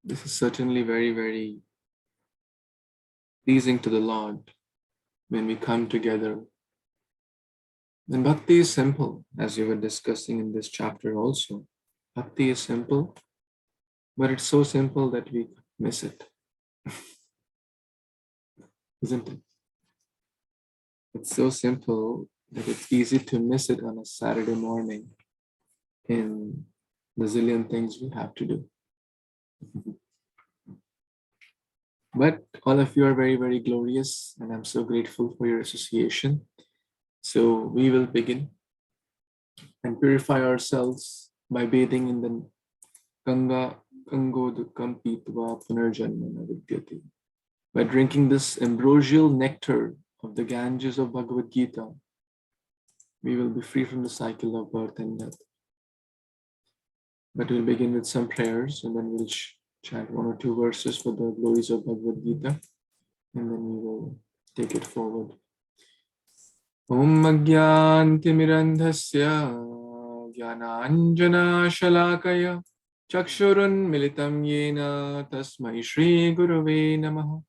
This is certainly very, very pleasing to the Lord when we come together. And bhakti is simple, as we were discussing in this chapter also. Bhakti is simple, but it's so simple that we miss it, isn't it? It's so simple that it's easy to miss it on a Saturday morning in the zillion things we have to do. But all of you are very, very glorious, and I'm so grateful for your association. So we will begin and purify ourselves by bathing in the Ganga Gangodukam Pitva Punarjanmana Vidyate. By drinking this ambrosial nectar of the Ganges of Bhagavad-Gita, we will be free from the cycle of birth and death. But we'll begin with some prayers, and then we'll chant one or two verses for the glories of Bhagavad-Gita, and then we will take it forward. Om Agyantimirandhasya Jnananjana Shalakaya Chakshurun Militam Yena Tasmai Shri Gurave Namaha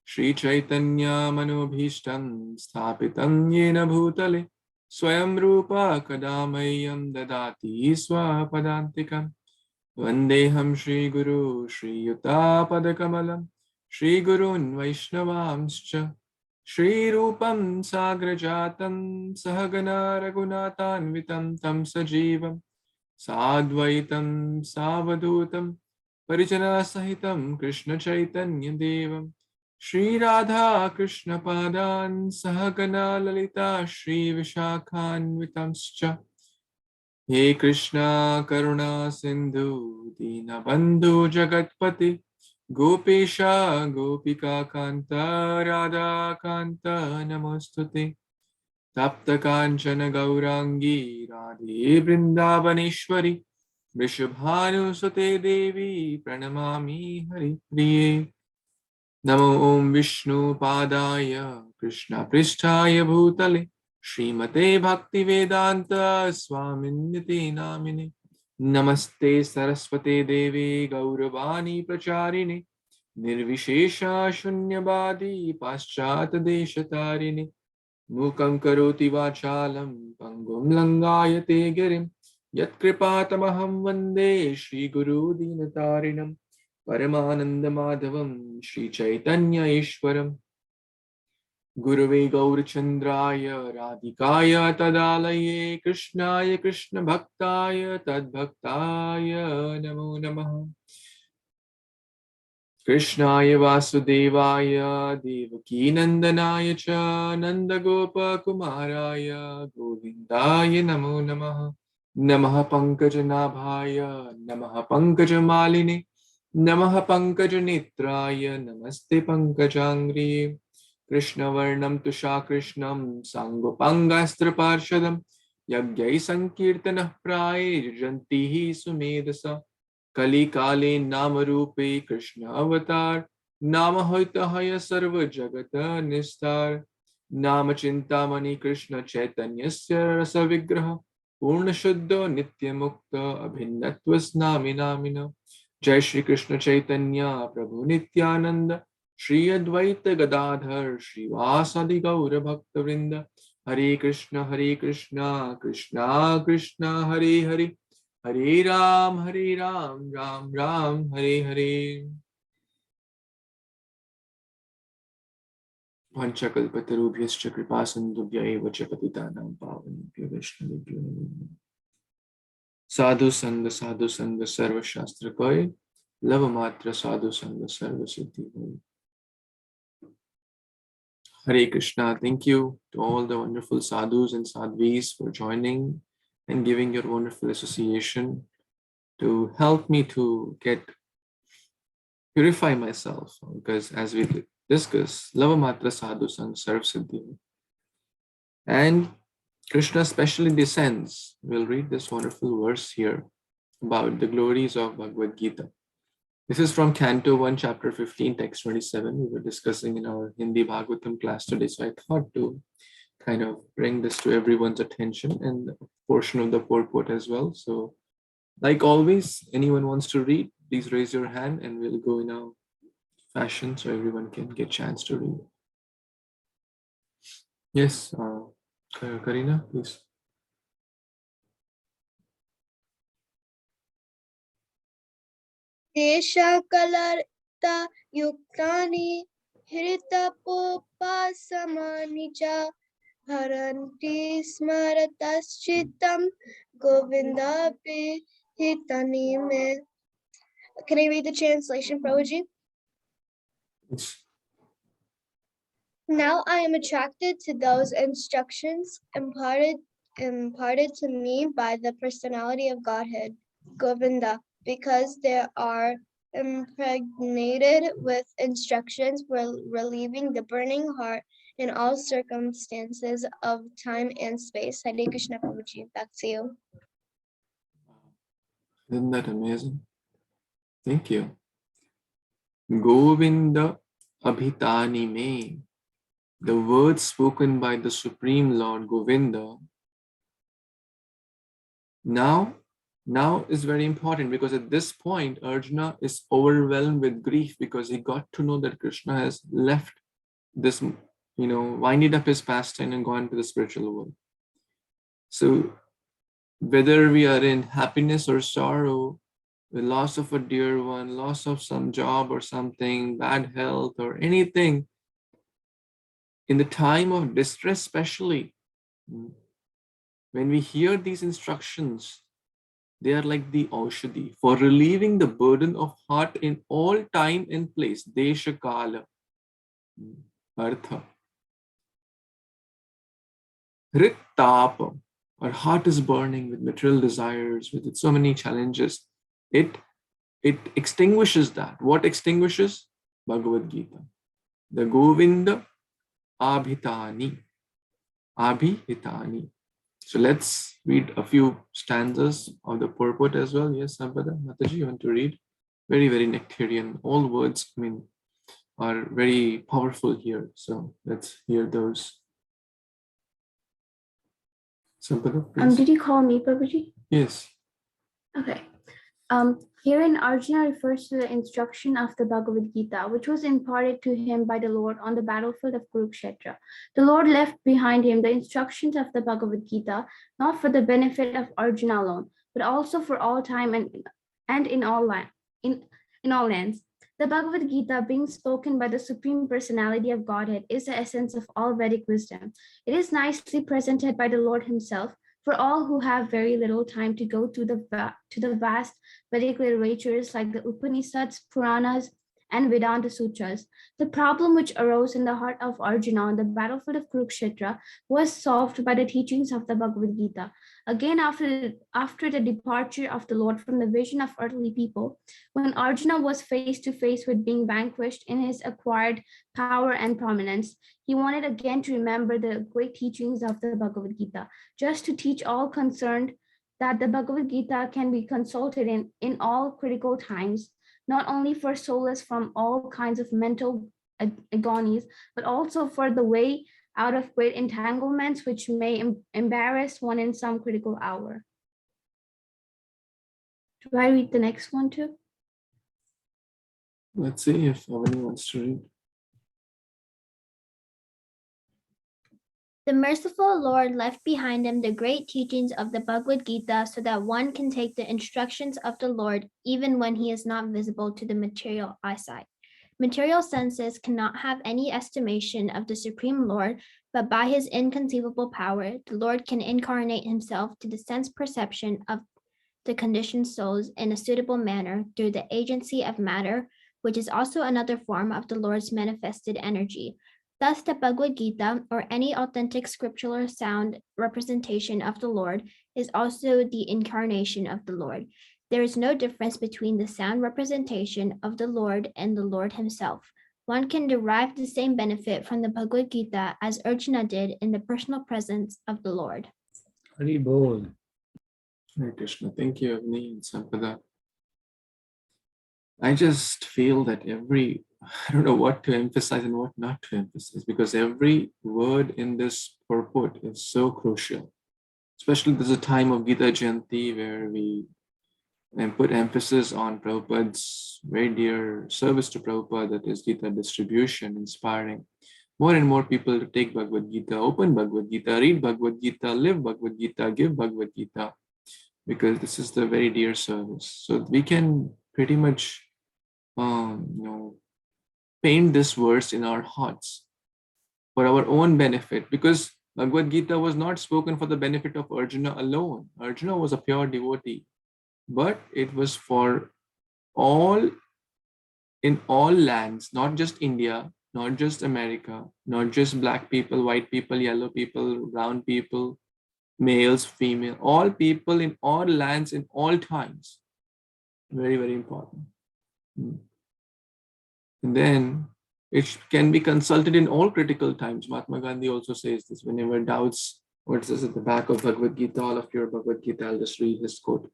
Shri Chaitanya Manobhishtam Sthapitam Yena Bhutale Swayam Rupa Kadamayam Dadati Swapadantikam Vandeham Shri Guru Shri Yuta Padakamalam Shri Gurun Vaishnavamscha Shri Rupam Sagrajatam Sahagana Raghunathanvitam Tam Sajivam Sadvaitam Savadutam Parijana Sahitam Krishna Chaitanya Devam Shri Radha Krishna Padan Sahagana Lalita Shri Vishakhanvitamscha He Krishna Karuna Sindhu Dinabandhu Jagatpati Gopesha Gopika Kanta Radha Kanta Namostute Tapta Kanchana Gaurangi Radhe Vrindavaneshwari Vrishabhanu Sute Devi Pranamami Hari Priye Namo Om Vishnu Padaya Krishna Pristhaya Bhutale Srimate Bhakti Vedanta Swaminiti Namine Namaste Saraswate Devi Gauravani Pracharini Nirvishesha Shunyabadi Paschat Deshatarini Mukam Karoti Vachalam Pangum Langayate Girim Yat Kripatamaham Vande Shri Guru Dinatarinam Paramananda Madhavam Shri Chaitanya Ishwaram Gurave Gaurachandraya Radhikaya Tadalaye Krishnaya Krishna Bhaktaya Tadbhaktaya Namo Namaha Krishnaya Vasudevaya Devaki Nandanaya Cha Nandagopa Kumaraya Govindaya Namo Namaha Namaha Pankajanabhaya Namaha Pankajamalini Namaha Pankajanitra Namaste Pankajangri Krishna Varnam Tusha Krishnam Sangopangastra Parshadam Yagyai Sankirtanah Praye Jantihi Sumedasa Kali Kale Namarupe Krishna Avatar Nama Hoitahaya Sarva Jagata Nistar Nama Chintamani Krishna Chaitanyasya Rasa Vigraha Purna Shuddha Nitya Mukta Abhinnatvas Nami Namina Jai Shri Krishna Chaitanya Prabhu Nityananda Shri Advaita Gadadhar Shri Vasadi Gaura Bhakta Vrinda Hare Krishna Krishna Krishna Hare Hare Hare Ram Ram Ram Hare Hare Vanchakalpatarubhyascha kripasindubhya eva cha patitanam pavanebhyo vaishnavebhyo namo namaha Sadhu Sangha Sarva Shastra Koi Lava Matra Sadhu Sangha Sarva Siddhi Koi. Hare Krishna. Thank you to all the wonderful sadhus and sadhvis for joining and giving your wonderful association to help me to purify myself, because as we discuss, Lava Matra Sadhu Sang Sarv Siddhi. And Krishna specially descends. We'll read this wonderful verse here about the glories of Bhagavad-Gita. This is from Canto 1, Chapter 15, Text 27. We were discussing in our Hindi Bhagavatam class today, so I thought to kind of bring this to everyone's attention and a portion of the purport as well. So, like always, anyone wants to read, please raise your hand and we'll go in our fashion so everyone can get chance to read. Yes, Karina, please. Desha kalarta yuktani hiritapopasamani cha haranti smarataschitam Govinda hitani me. Can I read the translation, Prabhuji? Yes. Now I am attracted to those instructions imparted to me by the personality of Godhead, Govinda, because they are impregnated with instructions for relieving the burning heart in all circumstances of time and space. Hare Krishna, Prabhuji, back to you. Isn't that amazing? Thank you. Govinda abhitani me. The words spoken by the Supreme Lord Govinda now is very important, because at this point Arjuna is overwhelmed with grief because he got to know that Krishna has left this, winded up his pastime and gone to the spiritual world. So whether we are in happiness or sorrow, the loss of a dear one, loss of some job or something, bad health or anything, in the time of distress especially, when we hear these instructions, they are like the aushadhi for relieving the burden of heart in all time and place. Desha kala, artha. Hrit tapa, our heart is burning with material desires, with its so many challenges. It extinguishes that. What extinguishes? Bhagavad-Gita. The Govinda abhitani. Abhitani. So let's read a few stanzas of the purport as well. Yes, Sampada, Mataji, you want to read? Very, very nectarian. All words, are very powerful here. So let's hear those. Sampada, please. Did you call me, Prabhuji? Yes. Okay. Herein Arjuna refers to the instruction of the Bhagavad Gita, which was imparted to him by the Lord on the battlefield of Kurukshetra. The Lord left behind him the instructions of the Bhagavad Gita, not for the benefit of Arjuna alone, but also for all time and in all lands. The Bhagavad Gita, being spoken by the Supreme Personality of Godhead, is the essence of all Vedic wisdom. It is nicely presented by the Lord himself, for all who have very little time to go to the vast Vedic literatures like the Upanishads, Puranas, and Vedanta Sutras. The problem which arose in the heart of Arjuna on the battlefield of Kurukshetra was solved by the teachings of the Bhagavad Gita. Again, after the departure of the Lord from the vision of earthly people, when Arjuna was face to face with being vanquished in his acquired power and prominence, he wanted again to remember the great teachings of the Bhagavad Gita, just to teach all concerned that the Bhagavad Gita can be consulted in all critical times, not only for solace from all kinds of mental agonies, but also for the way out of great entanglements which may embarrass one in some critical hour. Do I read the next one too? Let's see if Avani wants to read. The merciful Lord left behind him the great teachings of the Bhagavad Gita so that one can take the instructions of the Lord even when he is not visible to the material eyesight. Material senses cannot have any estimation of the Supreme Lord, but by his inconceivable power, the Lord can incarnate himself to the sense perception of the conditioned souls in a suitable manner through the agency of matter, which is also another form of the Lord's manifested energy. Thus, the Bhagavad Gita, or any authentic scriptural sound representation of the Lord, is also the incarnation of the Lord. There is no difference between the sound representation of the Lord and the Lord himself. One can derive the same benefit from the Bhagavad Gita as Arjuna did in the personal presence of the Lord. Hari Bol. Hare Krishna. Thank you, Avani and Sampada. I just feel that I don't know what to emphasize and what not to emphasize, because every word in this purport is so crucial. Especially there's a time of Gita Jayanti where we and put emphasis on Prabhupada's very dear service to Prabhupada, that is Gita distribution, inspiring more and more people to take Bhagavad Gita, open Bhagavad Gita, read Bhagavad Gita, live Bhagavad Gita, give Bhagavad Gita, because this is the very dear service. So we can pretty much, paint this verse in our hearts for our own benefit, because Bhagavad Gita was not spoken for the benefit of Arjuna alone. Arjuna was a pure devotee, but it was for all, in all lands, not just India, not just America, not just black people, white people, yellow people, brown people, males, female, all people in all lands, in all times. Very, very important. And then it can be consulted in all critical times. Mahatma Gandhi also says this: whenever doubts, what says at the back of Bhagavad Gita, all of your Bhagavad Gita, I'll just read his quote.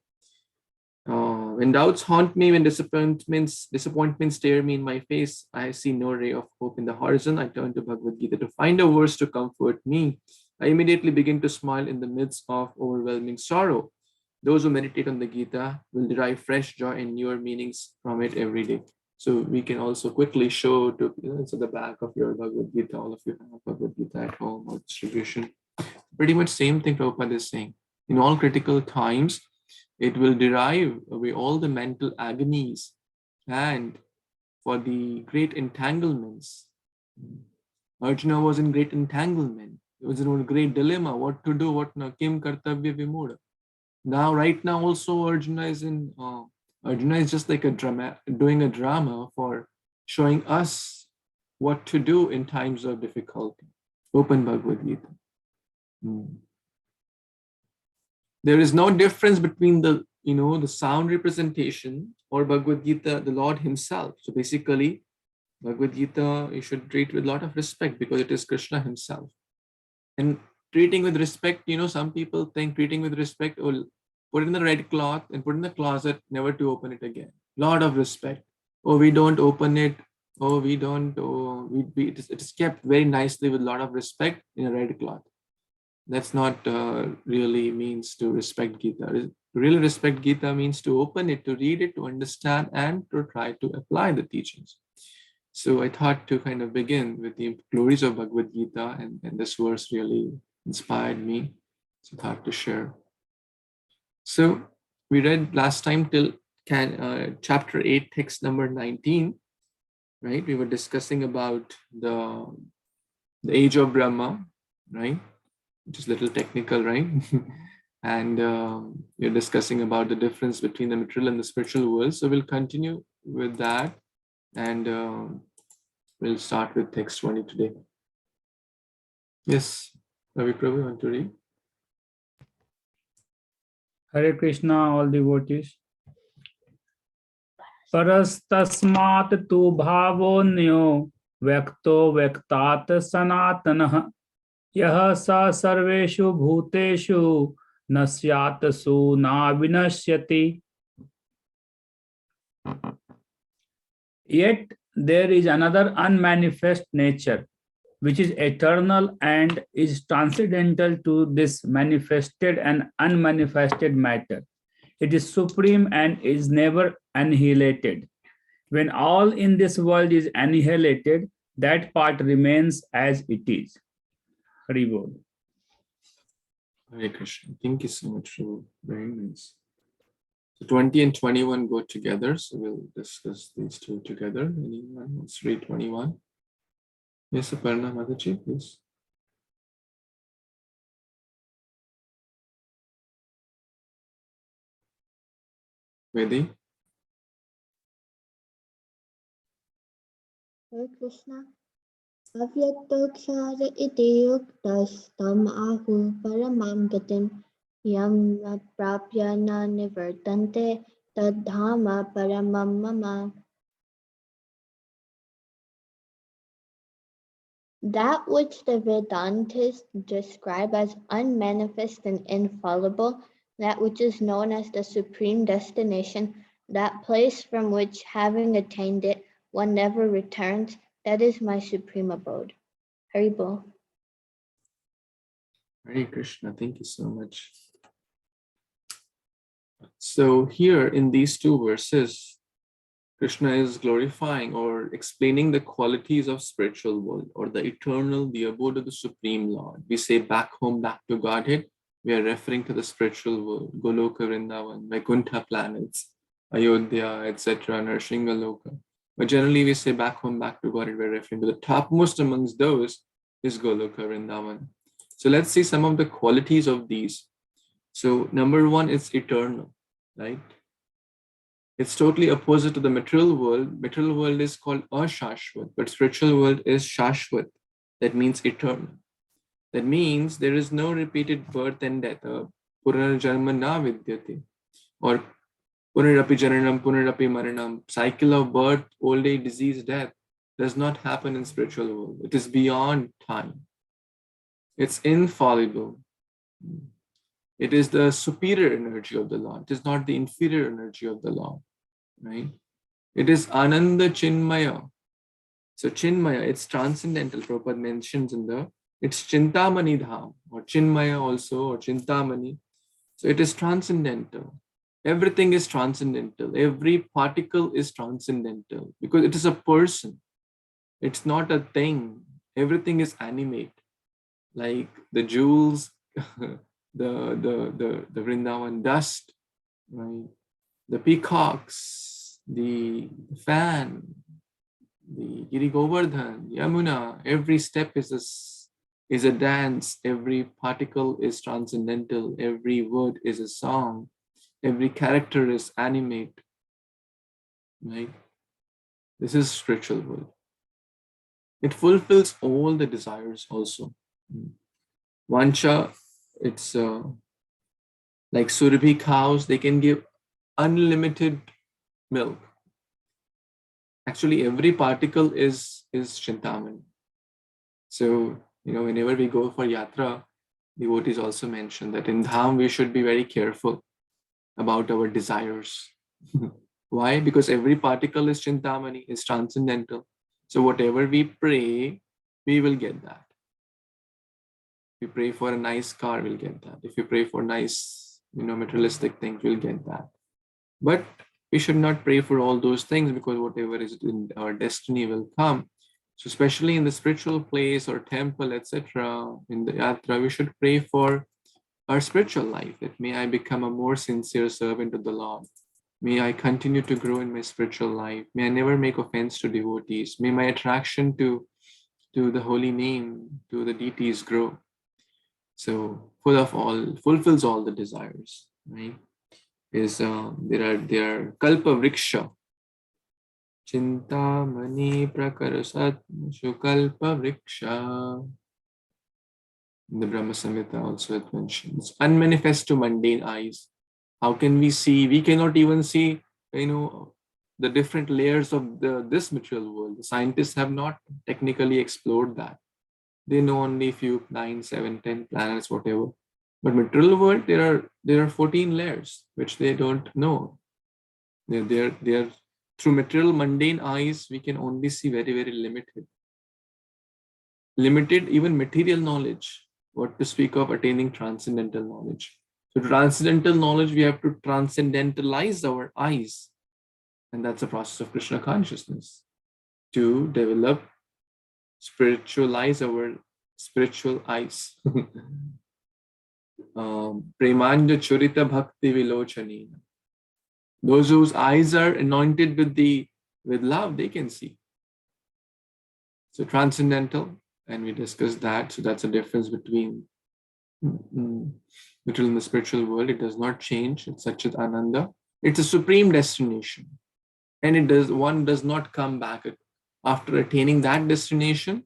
When doubts haunt me, when disappointments stare me in my face, I see no ray of hope in the horizon. I turn to Bhagavad Gita to find a verse to comfort me. I immediately begin to smile in the midst of overwhelming sorrow. Those who meditate on the Gita will derive fresh joy and newer meanings from it every day. So we can also quickly show to, it's at the back of your Bhagavad Gita, all of you have Bhagavad Gita at home or distribution. Pretty much same thing Prabhupada is saying. In all critical times, it will derive away all the mental agonies and for the great entanglements. Arjuna was in great entanglement. It was in a great dilemma, what to do, what not. Kim kartavya vimuda. Now, right now, also Arjuna is in. Arjuna is just like a drama, doing a drama for showing us what to do in times of difficulty. Open Bhagavad Gita. There is no difference between the sound representation or Bhagavad Gita, the Lord Himself. So basically, Bhagavad Gita you should treat with a lot of respect because it is Krishna Himself. And treating with respect, some people think treating with respect, oh, put in the red cloth and put in the closet, never to open it again. Lot of respect. Oh, we don't open it. Oh, we don't. Oh, it is kept very nicely with a lot of respect in a red cloth. That's not really means to respect Gita. To really respect Gita means to open it, to read it, to understand, and to try to apply the teachings. So I thought to kind of begin with the glories of Bhagavad-Gita, and this verse really inspired me. So I thought to share. So we read last time till chapter 8, text number 19, right? We were discussing about the age of Brahma, right? Which is a little technical, right? And we're discussing about the difference between the material and the spiritual world. So we'll continue with that, and we'll start with text 20 today. Yes, Ravi Prabhu, want to read? Hare Krishna, all devotees. Parastasmat tu bhavonyo vyakto vyaktat sanatanah yah sa sarveshu bhuteshu nasyat su na vinasyati. Yet there is another unmanifest nature which is eternal and is transcendental to this manifested and unmanifested matter. It is supreme and is never annihilated. When all in this world is annihilated, that part remains as it is. Hari Bol. Hare Krishna. Thank you so much, Prabhu. Very nice. So 20 and 21 go together, so we'll discuss these two together. Anyone? Let's read 21. Yes, Aparna Mataji, please. Vedi? Hare Krishna. Avyaktoksara iti yuktastam ahu paramam gatim yam prapya na nivartante tadhama paramam mama. That which the Vedantists describe as unmanifest and infallible, that which is known as the supreme destination, that place from which, having attained it, one never returns, that is my supreme abode. Haribol. Hare Krishna. Thank you so much. So here in these two verses, Krishna is glorifying or explaining the qualities of spiritual world or the eternal, the abode of the Supreme Lord. We say back home, back to Godhead. We are referring to the spiritual world, Goloka, Vrindavan, Vaikuntha planets, Ayodhya, etc., Narshingaloka. But generally we say back home, back to Godhead. We're referring to the topmost amongst those is Goloka, Vrindavan. So let's see some of the qualities of these. So number one is eternal, right? It's totally opposite to the material world. Material world is called ashashvat, but spiritual world is shashvat. That means eternal. That means there is no repeated birth and death. Puranajanma na vidyate. Or punarapi jananam, punarapi maranam. Cycle of birth, old age, disease, death does not happen in spiritual world. It is beyond time. It's infallible. It is the superior energy of the Lord. It is not the inferior energy of the Lord. Right? It is Ananda Chinmaya. So Chinmaya, it's transcendental. Prabhupada mentions it's Chintamani Dham or Chinmaya also or Chintamani. So it is transcendental. Everything is transcendental. Every particle is transcendental because it is a person. It's not a thing. Everything is animate. Like the jewels, the Vrindavan dust, right? The peacocks, the fan, the Giri Govardhan, Yamuna, every step is a dance, every particle is transcendental, every word is a song, every character is animate, right? This is spiritual world. It fulfills all the desires also. Vancha, it's like Surabhi cows, they can give unlimited milk. Actually, every particle is Chintamani. So, whenever we go for yatra, devotees also mention that in Dham, we should be very careful about our desires. Why? Because every particle is Chintamani, is transcendental. So whatever we pray, we will get that. If you pray for a nice car, we'll get that. If you pray for nice, materialistic things, we'll get that. But we should not pray for all those things because whatever is in our destiny will come. So especially in the spiritual place or temple, etc., in the yatra, we should pray for our spiritual life, that may I become a more sincere servant of the Lord. May I continue to grow in my spiritual life. May I never make offense to devotees. May my attraction to the holy name, to the deities grow. So fulfills all the desires, right? There are kalpa vriksha. Chintamani prakarasat kalpa vriksha. In the Brahma Samhita also it mentions unmanifest to mundane eyes. How can we see? We cannot even see, the different layers of this material world. The scientists have not technically explored that. They know only a few 9, 7, 10 planets, whatever. But material world, there are 14 layers which they don't know. They're through material mundane eyes, we can only see very, very limited even material knowledge. What to speak of attaining transcendental knowledge. So transcendental knowledge, we have to transcendentalize our eyes. And that's a process of Krishna consciousness. To develop, spiritualize our spiritual eyes. Premanja Churita Bhakti Vilochanina. Those whose eyes are anointed with love, they can see. So transcendental, and we discussed that. So that's a difference between in the spiritual world. It does not change. It's Satchit Ananda. It's a supreme destination. And one does not come back. After attaining that destination,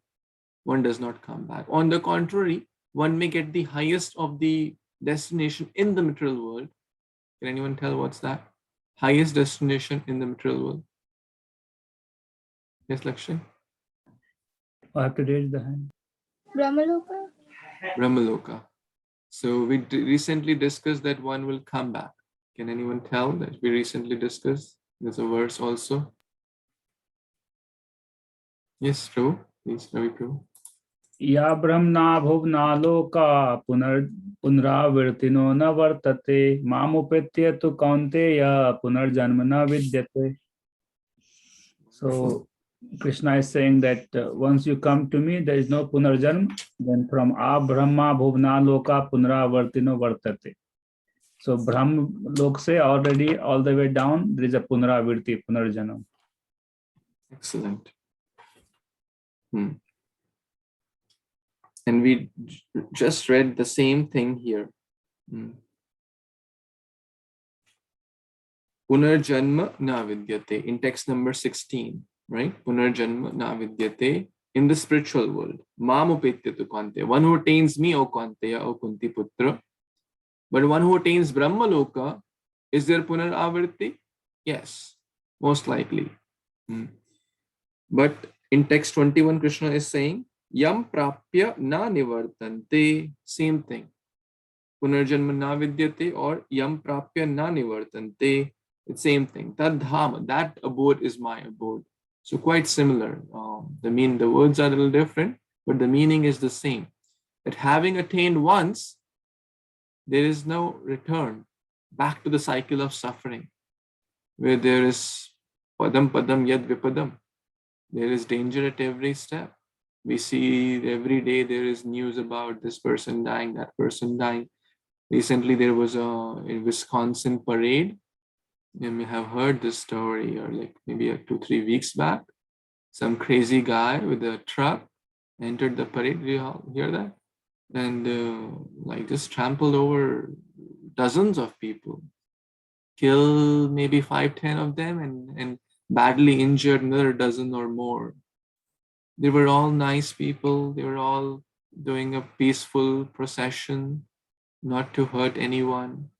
one does not come back. On the contrary, one may get the highest of the destination in the material world. Can anyone tell what's that? Highest destination in the material world? Yes, Lakshay? I have to raise the hand. Brahmaloka? Brahmaloka. So we recently discussed that one will come back. Can anyone tell that we recently discussed? There's a verse also. Yes, Prabhu. Please, Ravi Prabhu. या ब्रह्मणा भुवना लोका पुनरावर्तिनो न वर्तते मामुपेत्य तु कौन्तेय पुनर्जन्म न विद्यते. So Krishna is saying that once you come to me, there is no punarjanma. Then from Brahma Bhuvna Loka Punaravartino Vartate. So Brahma Lok se already all the way down, there is a Punaravirti, Punarjanam. Excellent. And we just read the same thing here. Punarjanma na vidyate in text number 16, right? Punarjanma na vidyate in the spiritual world. Mamupetyatu Kante. One who attains me, O Kanteya, O Kunti Putra. But one who attains Brahma Loka, is there Punaravarti? Yes, most likely. But in text 21, Krishna is saying, Yam prapya na nivartante. Same thing. Punarjanma na vidyate or Yam prapya na nivartante. It's same thing. Tad dhama, that abode is my abode. So quite similar. The words are a little different, but the meaning is the same. That having attained once, there is no return back to the cycle of suffering, where there is padam padam yad vipadam. There is danger at every step. We see every day there is news about this person dying, that person dying. Recently, there was a Wisconsin parade. You may have heard this story, or like maybe 2-3 weeks back. Some crazy guy with a truck entered the parade. Did you all hear that? And like just trampled over dozens of people, killed maybe 5-10 of them, and badly injured another dozen or more. They were all nice people. They were all doing a peaceful procession, not to hurt anyone.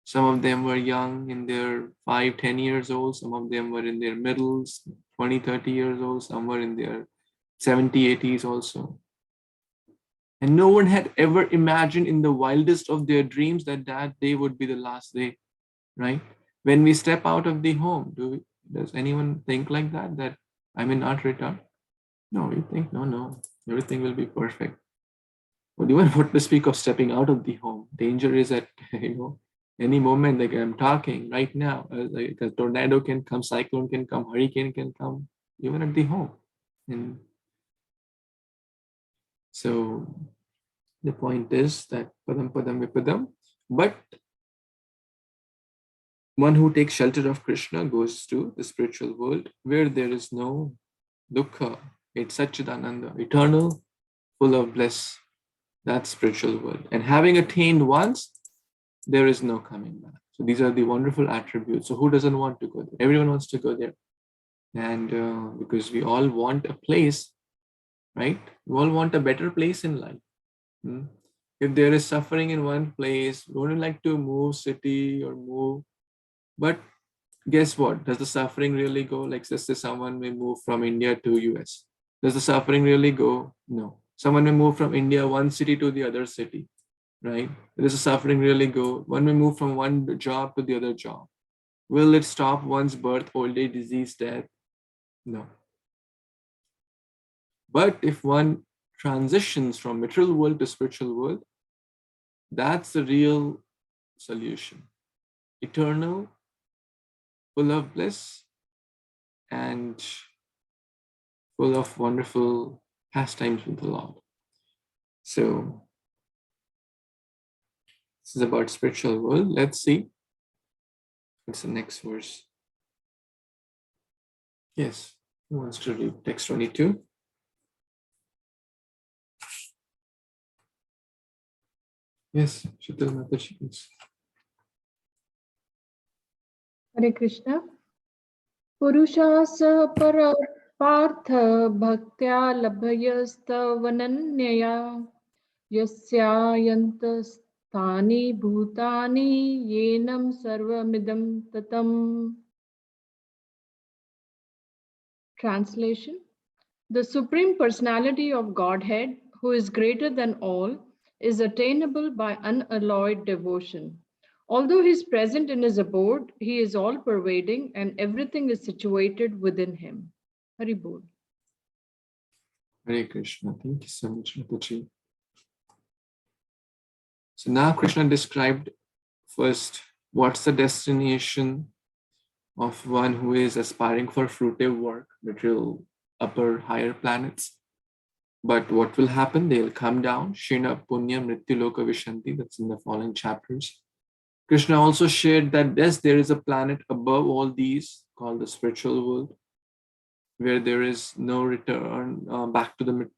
Some of them were young, in their 5-10 years old. Some of them were in their middles, 20-30 years old. Some were in their 70-80s also. And no one had ever imagined in the wildest of their dreams that that day would be the last day, right? When we step out of the home, does anyone think like that, that I may not return? No, you think, no, everything will be perfect. But even what to speak of stepping out of the home, danger is at, any moment. Like I'm talking right now, like a tornado can come, cyclone can come, hurricane can come, even at the home. And so the point is that padam padam vipadam, but one who takes shelter of Krishna goes to the spiritual world where there is no dukkha. It's Satchidananda, eternal, full of bliss. That spiritual world. And having attained once, there is no coming back. So these are the wonderful attributes. So who doesn't want to go there? Everyone wants to go there. And because we all want a place, right? We all want a better place in life. If there is suffering in one place, we wouldn't like to move city or move. But guess what? Does the suffering really go? Like let's say someone may move from India to US. Does the suffering really go? No. Someone may move from India, one city to the other city, right? Does the suffering really go? One may move from one job to the other job. Will it stop one's birth, old age, disease, death? No. But if one transitions from material world to spiritual world, that's the real solution. Eternal, full of bliss, and full of wonderful pastimes with the Lord. So this is about spiritual world. Let's see. What's the next verse? Yes, who wants to read text 22? Yes, Shital Mataji, please. Hare Krishna. Purushasa para partha bhaktya labhayastavananyaya yasyayantas thani bhutani yenam sarvamidam tatam. Translation. The Supreme Personality of Godhead, who is greater than all, is attainable by unalloyed devotion. Although he is present in his abode, he is all-pervading and everything is situated within him. Hari Bol. Hare Krishna. Thank you so much, Mataji. So now Krishna described first what's the destination of one who is aspiring for fruitive work, literal upper, higher planets. But what will happen? They'll come down. Shina Punya Mrityu Loka Vishanti. That's in the following chapters. Krishna also shared that yes, there is a planet above all these called the spiritual world, where there is no return back to the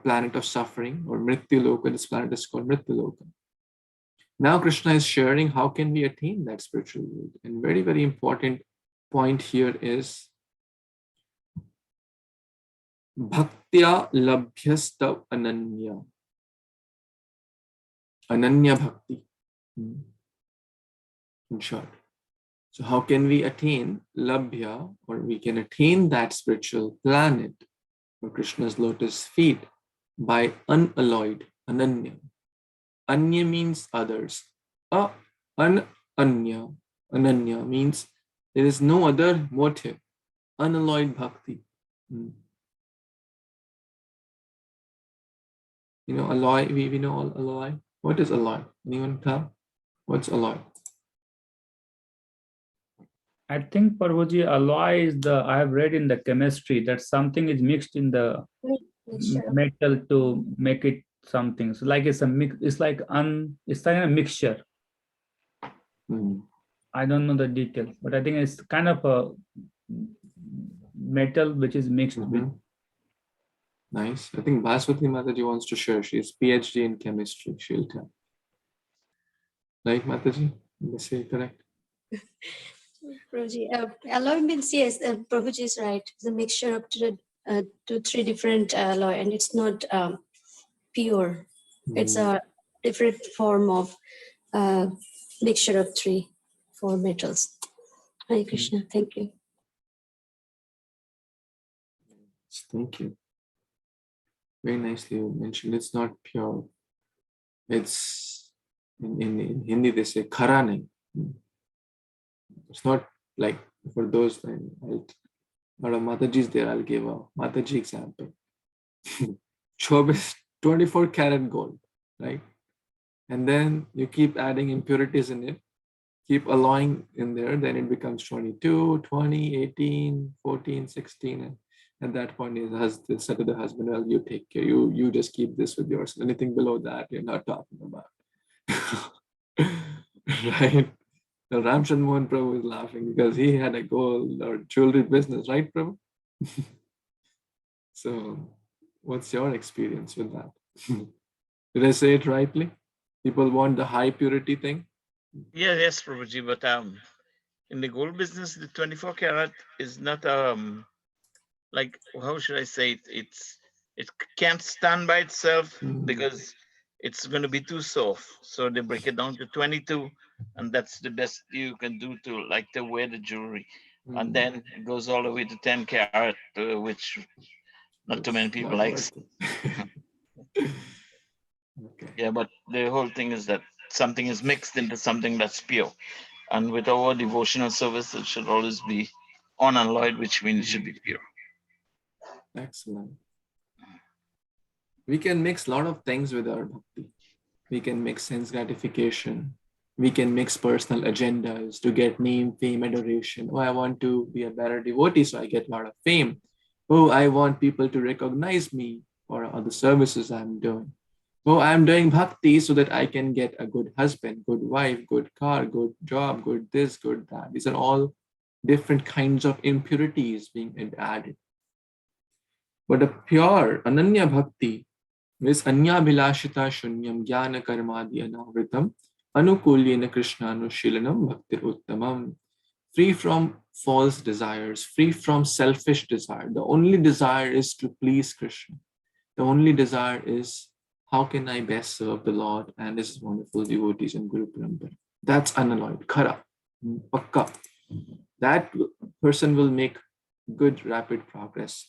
planet of suffering, or Mrityu Loka. This planet is called Mrityu Loka. Now Krishna is sharing how can we attain that spiritual world. And very, very important point here is Bhaktya Labhyastav Ananya. Ananya Bhakti. In short. So how can we attain Labhya, or we can attain that spiritual planet or Krishna's lotus feet by unalloyed, Ananya. Anya means others. Ananya means there is no other motive. Unalloyed bhakti. You know, alloy, we know all alloy. What is alloy? Anyone tell? What's alloy? I think Prabhuji, alloy is I have read in the chemistry that something is mixed in the metal to make it something. So like it's a mix, it's like a mixture. I don't know the details, but I think it's kind of a metal which is mixed with. Nice. I think Bhaswati Mataji wants to share. She's PhD in chemistry. She'll tell. Right, Mataji? Let's say correct. Prabhuji, alloy means, yes, Prabhuji is right. It's a mixture of two, three different alloy, and it's not pure. It's a different form of mixture of four metals. Hare Krishna, thank you. Thank you. Very nicely mentioned. It's not pure. It's in Hindi they say khara nahi. It's not like for those. A lot of Mataji's there. I'll give a Mataji example. 24 karat gold, right? And then you keep adding impurities in it, keep alloying in there, then it becomes 22, 20, 18, 14, 16. And at that point, he said to the husband, well, you take care. You just keep this with yours. Anything below that, you're not talking about. Right? So Ramchandra Mohan Prabhu is laughing because he had a gold or jewelry business, right, Prabhu? So what's your experience with that? Did I say it rightly? People want the high purity thing? Yes, Prabhuji, but in the gold business, the 24 karat is not like, how should I say it? It can't stand by itself because it's going to be too soft. So they break it down to 22, and that's the best you can do to wear the jewelry. And then it goes all the way to 10 karat, which not too many people like. Okay. Yeah, but the whole thing is that something is mixed into something that's pure. And with our devotional service, it should always be unalloyed, which means it should be pure. Excellent. We can mix a lot of things with our bhakti. We can mix sense gratification. We can mix personal agendas to get name, fame, adoration. Oh, I want to be a better devotee, so I get a lot of fame. Oh, I want people to recognize me for all the services I'm doing. Oh, I'm doing bhakti so that I can get a good husband, good wife, good car, good job, good this, good that. These are all different kinds of impurities being added. But a pure Ananya Bhakti is Anya Bilashita Shunyam Jnana Karmadi Anavritam Anukulyena Krishna Anushilanam Bhaktir Uttamam. Free from false desires, free from selfish desire. The only desire is to please Krishna. The only desire is how can I best serve the Lord and His wonderful devotees in Guru Parampara. That's unalloyed, khara, pakka. That person will make good, rapid progress.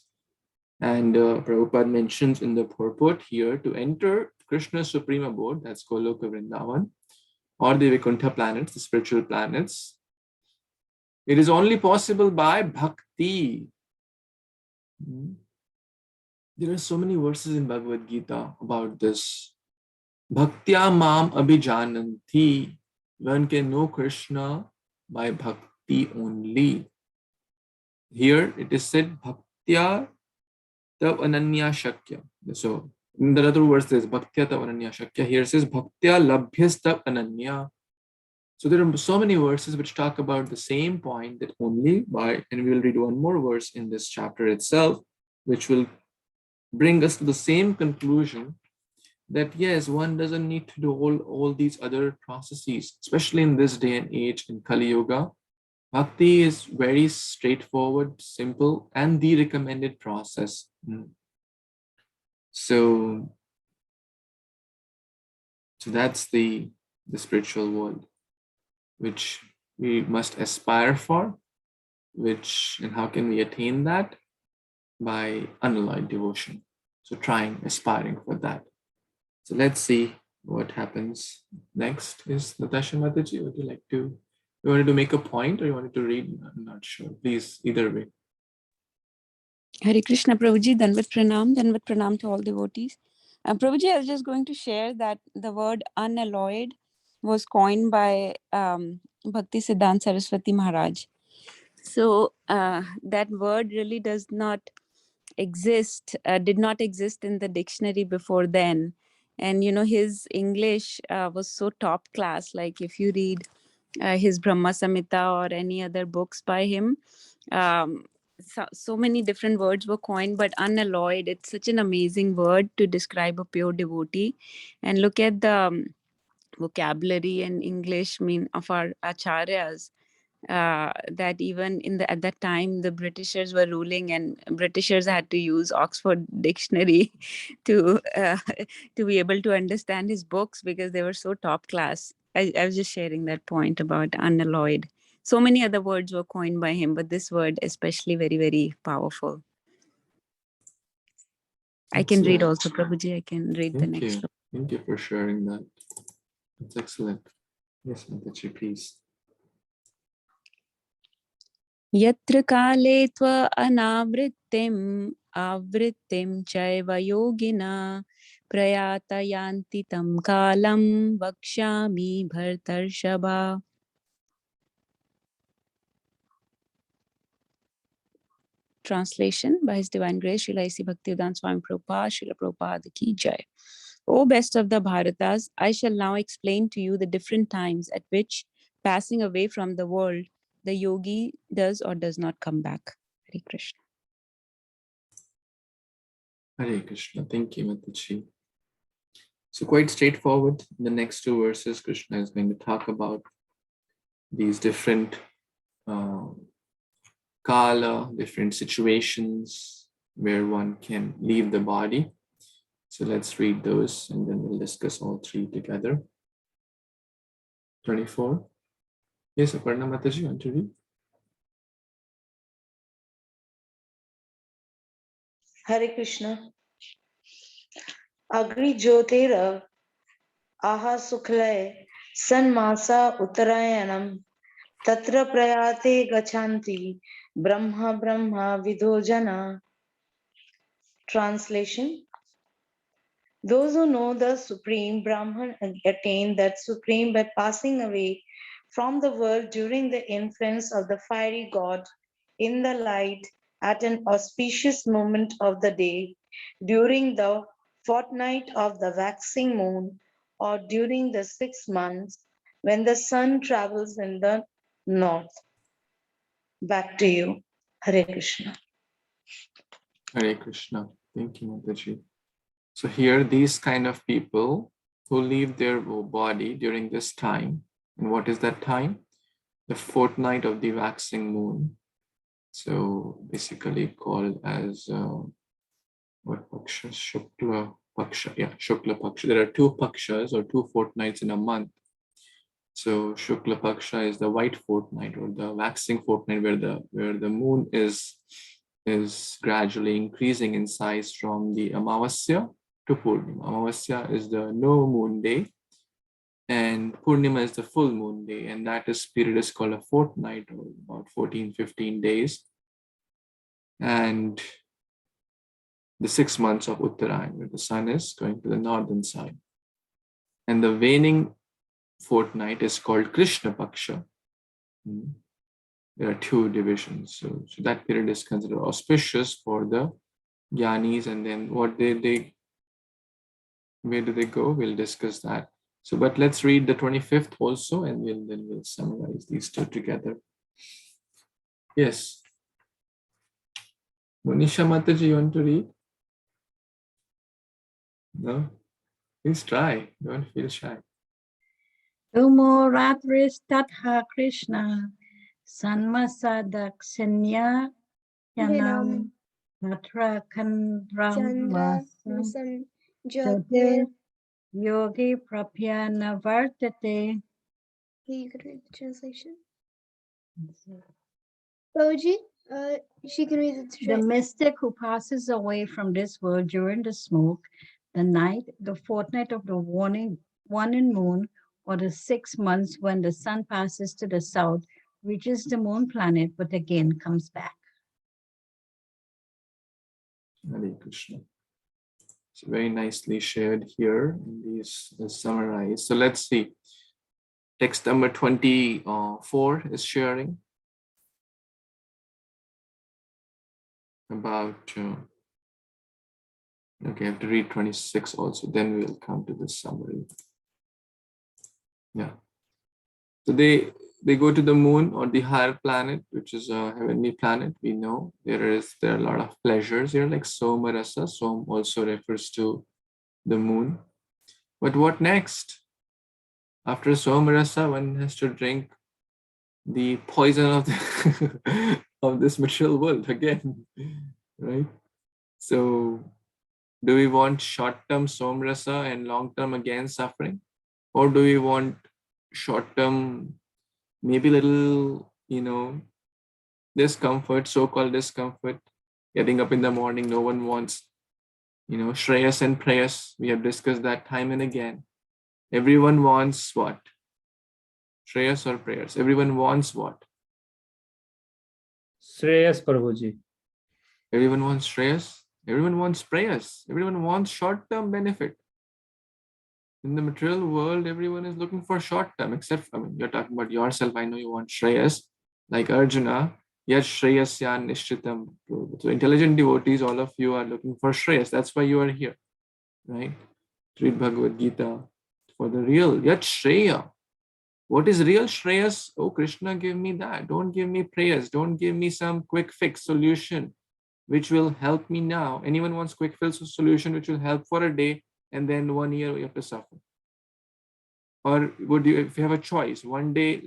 And Prabhupada mentions in the purport here to enter Krishna's supreme abode, that's Goloka Vrindavan, or the Vaikuntha planets, the spiritual planets. It is only possible by bhakti. There are so many verses in Bhagavad Gita about this. Bhaktya mam abhijananti. One can know Krishna by bhakti only. Here it is said bhaktya tav ananya shakya. So in the other verse says bhaktya tav ananya shakya. Here it says bhaktya labhyas tav ananya. So there are so many verses which talk about the same point, that only by, and we will read one more verse in this chapter itself, which will bring us to the same conclusion, that yes, one doesn't need to do all these other processes, especially in this day and age in Kali Yuga. Bhakti is very straightforward, simple, and the recommended process. So that's the spiritual world which we must aspire for, and how can we attain that? By unalloyed devotion. So aspiring for that. So let's see what happens next. Is Natasha Mataji, would you like to, you wanted to make a point or you wanted to read? I'm not sure. Please, either way. Hare Krishna, Prabhuji, Danvat Pranam to all devotees. Prabhuji, I was just going to share that the word unalloyed was coined by Bhakti Siddhanta Saraswati Maharaj. So that word really does not exist, did not exist in the dictionary before then. And, his English was so top class. Like if you read his Brahma Samhita or any other books by him, so many different words were coined, but unalloyed, it's such an amazing word to describe a pure devotee. And look at the vocabulary and English of our acharyas. That even at that time the Britishers were ruling, and Britishers had to use Oxford Dictionary to be able to understand his books, because they were so top class. I was just sharing that point about unalloyed. So many other words were coined by him, but this word especially very, very powerful. I can read also, Prabhuji. I can read the next one. Thank you for sharing that. That's excellent. Yes, Mataji, please. Yatra kale tva anavrittim avrittim chaiva yogina prayata yanti tam kalam vakshami bhartarshaba. Translation by His Divine Grace, Srila A.C. Bhaktivedanta Swami Prabhupada, Srila Prabhupada Ki Jai. O best of the Bharatas, I shall now explain to you the different times at which, passing away from the world, the yogi does or does not come back. Hare Krishna. Hare Krishna. Thank you, Mataji. So quite straightforward. In the next two verses, Krishna is going to talk about these different kala, different situations where one can leave the body. So let's read those and then we'll discuss all three together. 24. Yes, Aparna Mataji, you want to read? Hare Krishna. Agri Jyotira Aha Sukhlaye Sanmasa Uttarayanam Tatra Prayate Gachanti Brahma Vidojana. Translation. Those who know the Supreme Brahman attain that Supreme by passing away from the world during the influence of the fiery God in the light at an auspicious moment of the day, during the fortnight of the waxing moon, or during the 6 months when the sun travels in the north. Back to you. Hare Krishna. Hare Krishna. Thank you, Mataji. So here, these kind of people who leave their body during this time, and what is that time? The fortnight of the waxing moon. So basically called as what paksha? Shukla paksha. Yeah, Shukla paksha. There are two pakshas or two fortnights in a month. So Shukla paksha is the white fortnight or the waxing fortnight, where the moon is gradually increasing in size from the Amavasya to Purnima. Amavasya is the no moon day, and Purnima is the full moon day, and that period is called a fortnight, or about 14-15 days. And the 6 months of Uttarayan, where the sun is going to the northern side. And the waning fortnight is called Krishna Paksha. There are 2 divisions. So that period is considered auspicious for the Gyanis. And then what where do they go? We'll discuss that. So, but let's read the 25th also, and we'll summarize these 2 together. Yes. Monisha Mataji, you want to read? No? Please try. Don't feel shy. Tumo Ratris Tatha Krishna Sanmasa Dakshanya Yanam Matra Kandram Jyotir Yogi Prapyana Vartate. You could read the translation. Prabhuji, she can read The mystic who passes away from this world during the smoke, the night, the fortnight of the waning moon, or the 6 months when the sun passes to the south, reaches the moon planet, but again comes back. Hare Krishna. It's very nicely shared here in these summarized. So let's see. Text number 24 is sharing about, okay, I have to read 26 also, then we'll come to this summary. Yeah. So they go to the moon or the higher planet, which is a heavenly planet. We know there are a lot of pleasures here, like Soma Rasa. Som also refers to the moon. But what next? After Soma Rasa, one has to drink the poison of the of this material world again, right? So do we want short-term Soma Rasa and long-term again suffering? Or do we want short-term, maybe little, discomfort, so-called discomfort, getting up in the morning? No one wants, Shreyas and Prayas. We have discussed that time and again. Everyone wants what? Shreyas or prayers? Everyone wants what? Shreyas, Prabhuji. Everyone wants Shreyas. Everyone wants prayers. Everyone wants short-term benefit. In the material world, everyone is looking for short-term, except, you're talking about yourself. I know you want Shreyas, like Arjuna. Yet Shreyasyan Nishchitam. So intelligent devotees, all of you are looking for Shreyas. That's why you are here, right? Read Bhagavad-Gita for the real. Yet Shreya. What is real Shreyas? Oh, Krishna, give me that. Don't give me prayers. Don't give me some quick fix solution which will help me now. Anyone wants quick fix solution which will help for a day and then 1 year you have to suffer? Or would you, if you have a choice, one day,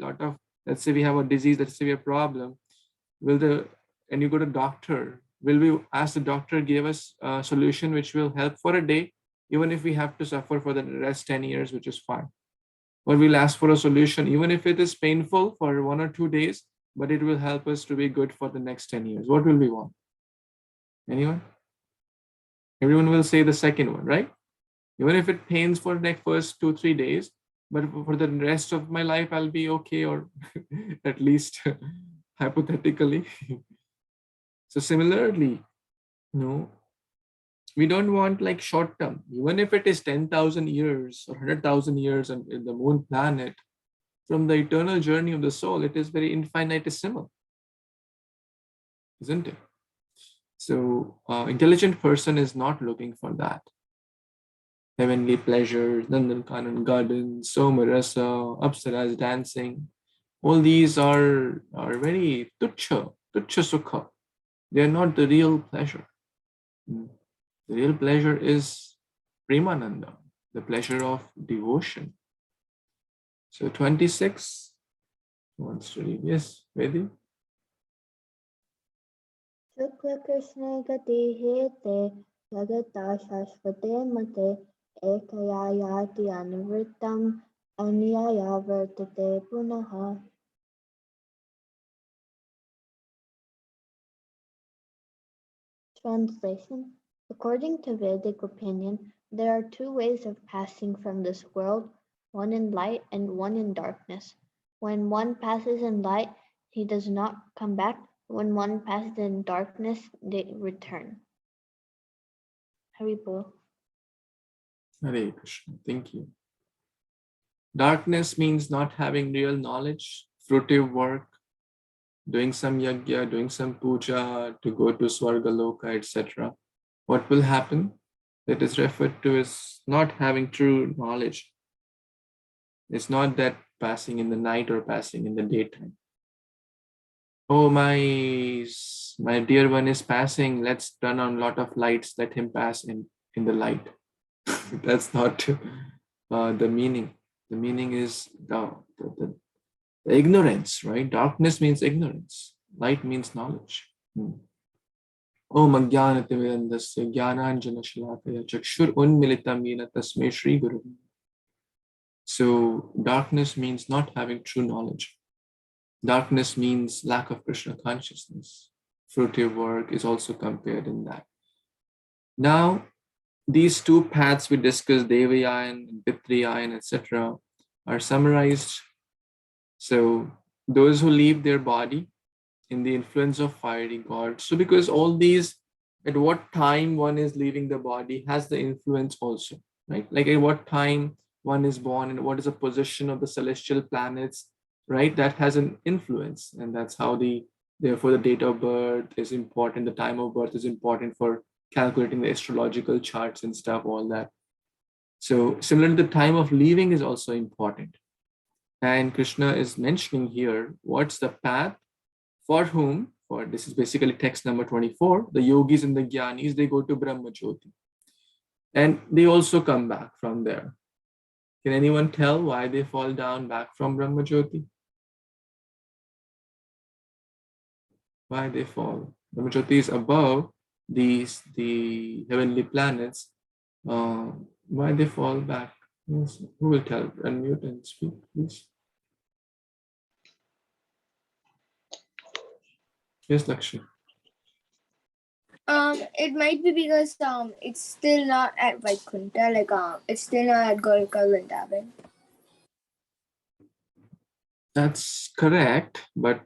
let's say we have a disease, let's say we have a problem, and you go to doctor, will we ask the doctor give us a solution which will help for a day, even if we have to suffer for the rest 10 years, which is fine? Or we'll ask for a solution, even if it is painful for 1 or 2 days, but it will help us to be good for the next 10 years. What will we want? Anyone? Everyone will say the second one, right? Even if it pains for the first 2-3 days, but for the rest of my life, I'll be okay, or at least hypothetically. So similarly, we don't want like short term, even if it is 10,000 years or 100,000 years in the moon planet. From the eternal journey of the soul, it is very infinitesimal, isn't it? So intelligent person is not looking for that. Heavenly pleasures, Nandankanan gardens, Soma Rasa, Apsaras dancing, all these are very tuchha sukha. They are not the real pleasure. The real pleasure is Premananda, the pleasure of devotion. So 26 wants to read. Yes, Vedi. Shukla Krishna Gati Hete Jagata Shashvate Mate Ekaya Yati Anivritam Anyaya Vertate Punaha. Translation. According to Vedic opinion, there are 2 ways of passing from this world, one in light and one in darkness. When one passes in light, he does not come back. When one passes in darkness, they return. Haripur. Hare Krishna. Thank you. Darkness means not having real knowledge, fruitive work, doing some yajna, doing some puja to go to Swargaloka, etc. What will happen? That is referred to as not having true knowledge. It's not that passing in the night or passing in the daytime. Oh, my dear one is passing. Let's turn on a lot of lights. Let him pass in the light. That's not the meaning. The meaning is the ignorance, right? Darkness means ignorance. Light means knowledge. Om Ajnanatimirandasya Jnananjana Shalakaya Chakshur Unmilitam Yena Tasmai Shri Guru. So darkness means not having true knowledge. Darkness means lack of Krishna consciousness. Fruitive work is also compared in that. Now, these two paths we discussed, Devayan, Pitriyayan, etc., are summarized. So those who leave their body in the influence of fiery god. So because all these, at what time one is leaving the body has the influence also, right? Like at what time one is born and what is the position of the celestial planets, right? That has an influence, and that's how therefore the date of birth is important. The time of birth is important for calculating the astrological charts and stuff, all that. So similarly, the time of leaving is also important. And Krishna is mentioning here what's the path for whom, for this is basically text number 24, the yogis and the jnanis, they go to Brahma Jyoti. And they also come back from there. Can anyone tell why they fall down back from Brahma Jyoti? Why they fall? Brahma Jyoti is above the heavenly planets. Why they fall back? Yes, who will tell? Unmute and speak, please. Yes, Lakshmi. It might be because it's still not at Vaikuntha, like it's still not at Golika Vrindavan. That's correct, but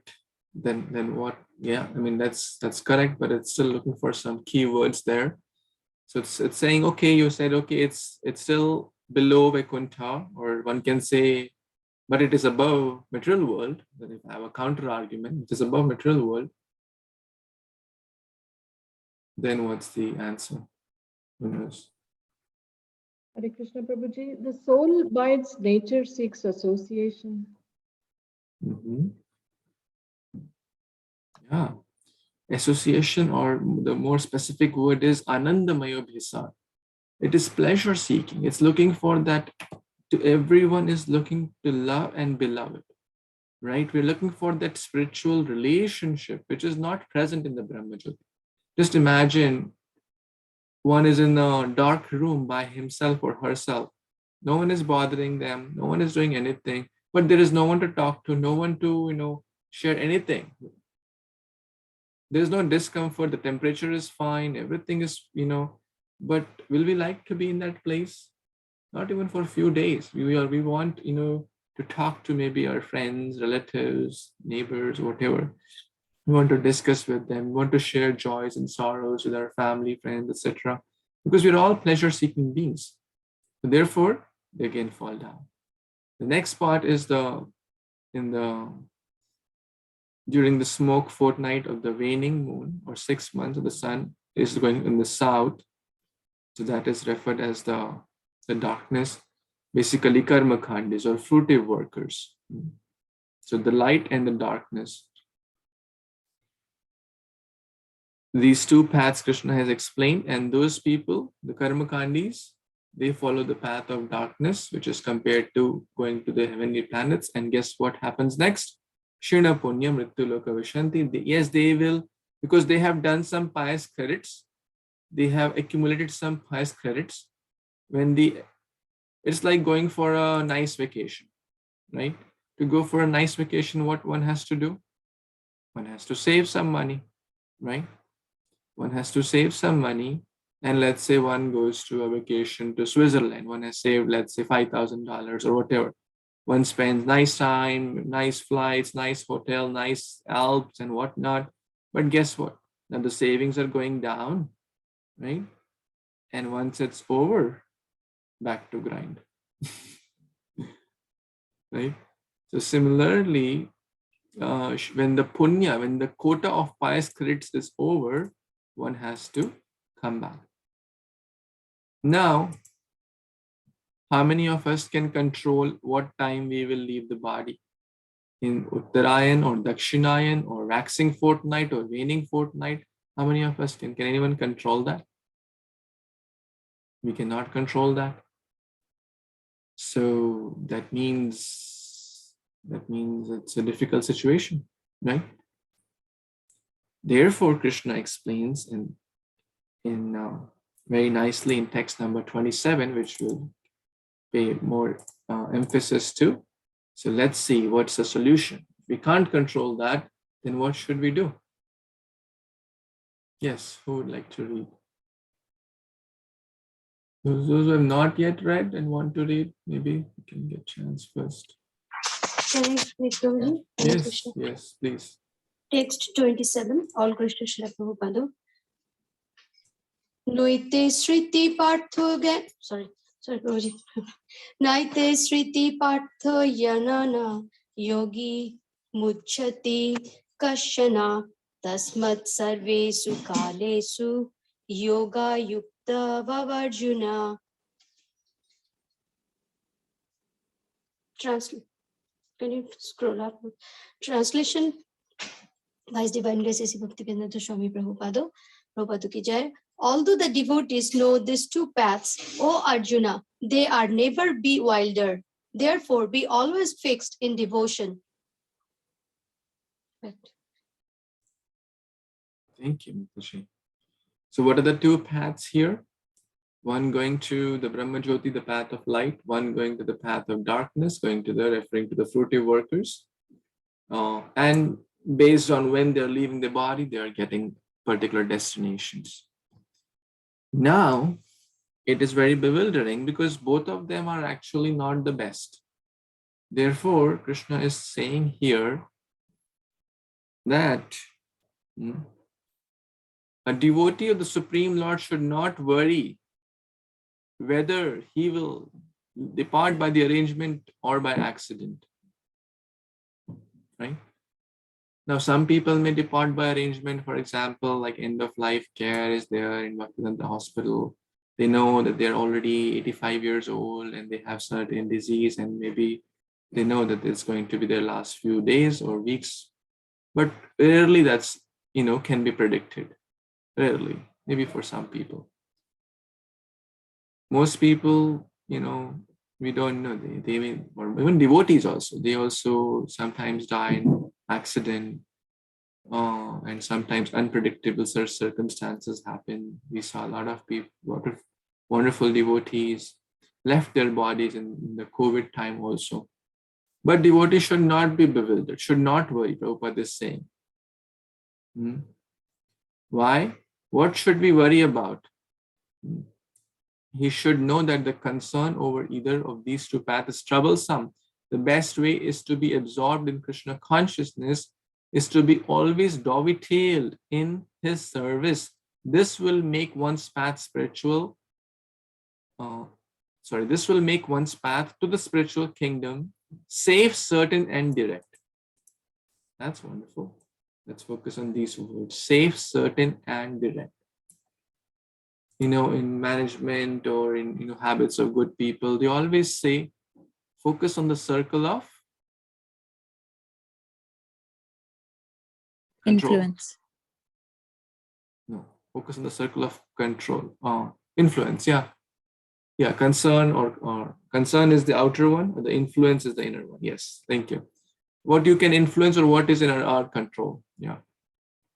then what? Yeah, I mean that's correct, but it's still looking for some keywords there. So it's saying, okay, you said okay, it's still below Vaikuntha, or one can say, but it is above material world. Then if I have a counter argument, it is above material world. Then what's the answer? Who knows? Hare Krishna Prabhuji, the soul by its nature seeks association. Yeah. Association, or the more specific word is Anandamayo Bhisa. It is pleasure seeking. It's looking for that. To everyone is looking to love and beloved, right? We're looking for that spiritual relationship, which is not present in the Brahma Jyoti. Just imagine one is in a dark room by himself or herself. No one is bothering them. No one is doing anything, but there is no one to talk to, no one to, share anything. There's no discomfort. The temperature is fine. Everything is, but will we like to be in that place? Not even for a few days. We want, to talk to maybe our friends, relatives, neighbors, whatever. We want to discuss with them. We want to share joys and sorrows with our family, friends, etc. Because we're all pleasure-seeking beings. So therefore, they again fall down. The next part is during the smoke fortnight of the waning moon, or 6 months of the sun is going in the south. So that is referred as the darkness, basically karma khandis, or fruitive workers. So the light and the darkness. These two paths Krishna has explained, and those people, the karma khandis, they follow the path of darkness, which is compared to going to the heavenly planets. And guess what happens next? Shina punya mrityu loka vishanti. Yes, they will, because they have done some pious credits. They have accumulated some pious credits. It's like going for a nice vacation, right? To go for a nice vacation, what one has to do? One has to save some money, right? One has to save some money. And let's say one goes to a vacation to Switzerland. One has saved, let's say, $5,000 or whatever. One spends nice time, nice flights, nice hotel, nice Alps and whatnot. But guess what? Now the savings are going down, right? And once it's over, back to grind. Right? So similarly, when the punya, when the quota of pious credits is over, one has to come back. Now, how many of us can control what time we will leave the body? In Uttarayan or Dakshinayan or waxing fortnight or waning fortnight? How many of us can? Can anyone control that? We cannot control that. So that means it's a difficult situation, right? Therefore, Krishna explains in very nicely in text number 27, which will pay more emphasis to. So let's see what's the solution. If we can't control that, then what should we do? Yes, who would like to read? Those who have not yet read and want to read, maybe you can get a chance first. Can I read, Prabhuji? Yes, yes, please. Text 27, all Krishna Srila Prabhupada. Noite Sriti Partho Gan. Sorry, Prabhuji. Naite Sriti Partho Yanana Yogi Mujjati Kashana Tasmat Sarvesu Kalesu Yoga Yukta Vavarjuna. Translate. Can you scroll up? Translation by His Divine Grace A.C. Bhaktivedanta Swami Prabhupada. Prabhupada ki jai. Although the devotees know these two paths, O Arjuna, they are never be wilder. Therefore, be always fixed in devotion. Right. Thank you, Mataji. So what are the two paths here? One going to the Brahma Jyoti, the path of light, one going to the path of darkness, referring to the fruitive workers. And based on when they're leaving the body, they are getting particular destinations. Now, it is very bewildering because both of them are actually not the best. Therefore, Krishna is saying here that a devotee of the Supreme Lord should not worry whether he will depart by the arrangement or by accident. Right? Now, some people may depart by arrangement, for example, like end of life care is there in Bhaktivedanta hospital. They know that they're already 85 years old and they have certain disease, and maybe they know that it's going to be their last few days or weeks. But rarely that's, can be predicted. Rarely, maybe for some people. Most people, we don't know. They may, or even devotees also, they also sometimes die in accident, and sometimes unpredictable circumstances happen. We saw a lot of people, a lot of wonderful devotees left their bodies in the COVID time also. But devotees should not be bewildered, should not worry, Prabhupada is saying. Why? What should we worry about? He should know that the concern over either of these two paths is troublesome. The best way is to be absorbed in Krishna consciousness, is to be always dovetailed in his service. This will make one's path spiritual. This will make one's path to the spiritual kingdom safe, certain, and direct. That's wonderful. Let's focus on these words: safe, certain, and direct. In management or in habits of good people, they always say, focus on the circle of control. Influence. No, focus on the circle of control. Influence, yeah. Concern or concern is the outer one, or the influence is the inner one. Yes, thank you. What you can influence or what is in our control. Yeah.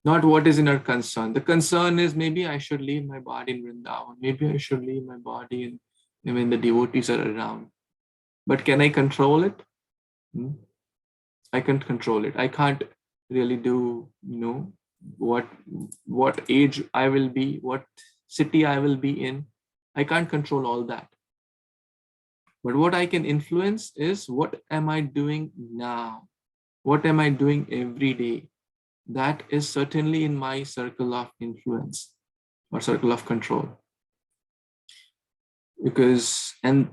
Not what is in our concern. The concern is maybe I should leave my body in Vrindavan. Maybe I should leave my body when the devotees are around. But can I control it? I can't control it. I can't really do, what age I will be, what city I will be in. I can't control all that. But what I can influence is, what am I doing now? What am I doing every day? That is certainly in my circle of influence or circle of control. And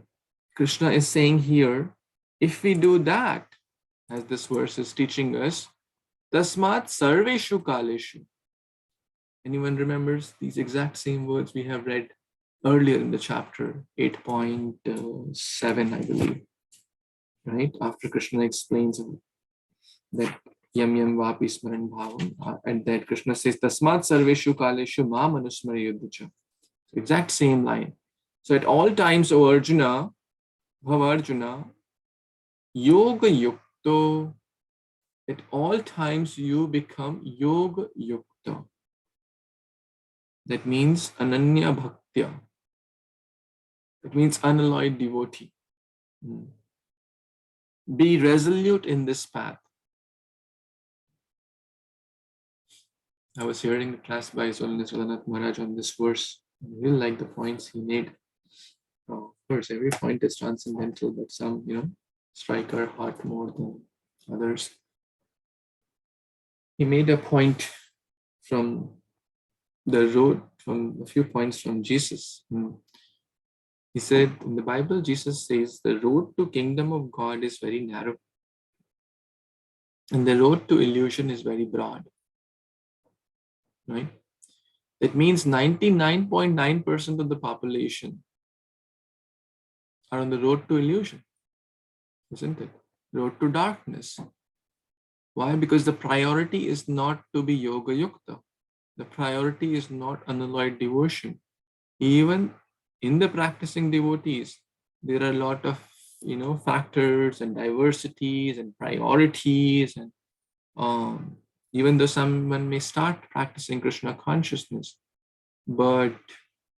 Krishna is saying here, if we do that, as this verse is teaching us, tasmat sarveshu kaleshu. Anyone remembers these exact same words we have read earlier in the chapter 8.7, I believe, right? After Krishna explains that yam yam vapi smaran bhavam, and that Krishna says, tasmat sarveshu kaleshu ma manusmarayuddhacha. Exact same line. So at all times, O Arjuna, Bhavarjuna, yoga yukto, at all times you become yoga yukta. That means ananya bhaktya. It means unalloyed devotee. Be resolute in this path. I was hearing the class by Holiness Raghunath Maharaj on this verse. I really like the points he made. Of course, every point is transcendental, but some, strike our heart more than others. He made a point from the road, from a few points from Jesus. He said in the Bible, Jesus says the road to kingdom of God is very narrow and the road to illusion is very broad, right? That means 99.9% of the population are on the road to illusion, isn't it? Road to darkness. Why? Because the priority is not to be yoga yukta. The priority is not unalloyed devotion. Even in the practicing devotees, there are a lot of factors and diversities and priorities, and even though someone may start practicing Krishna consciousness, but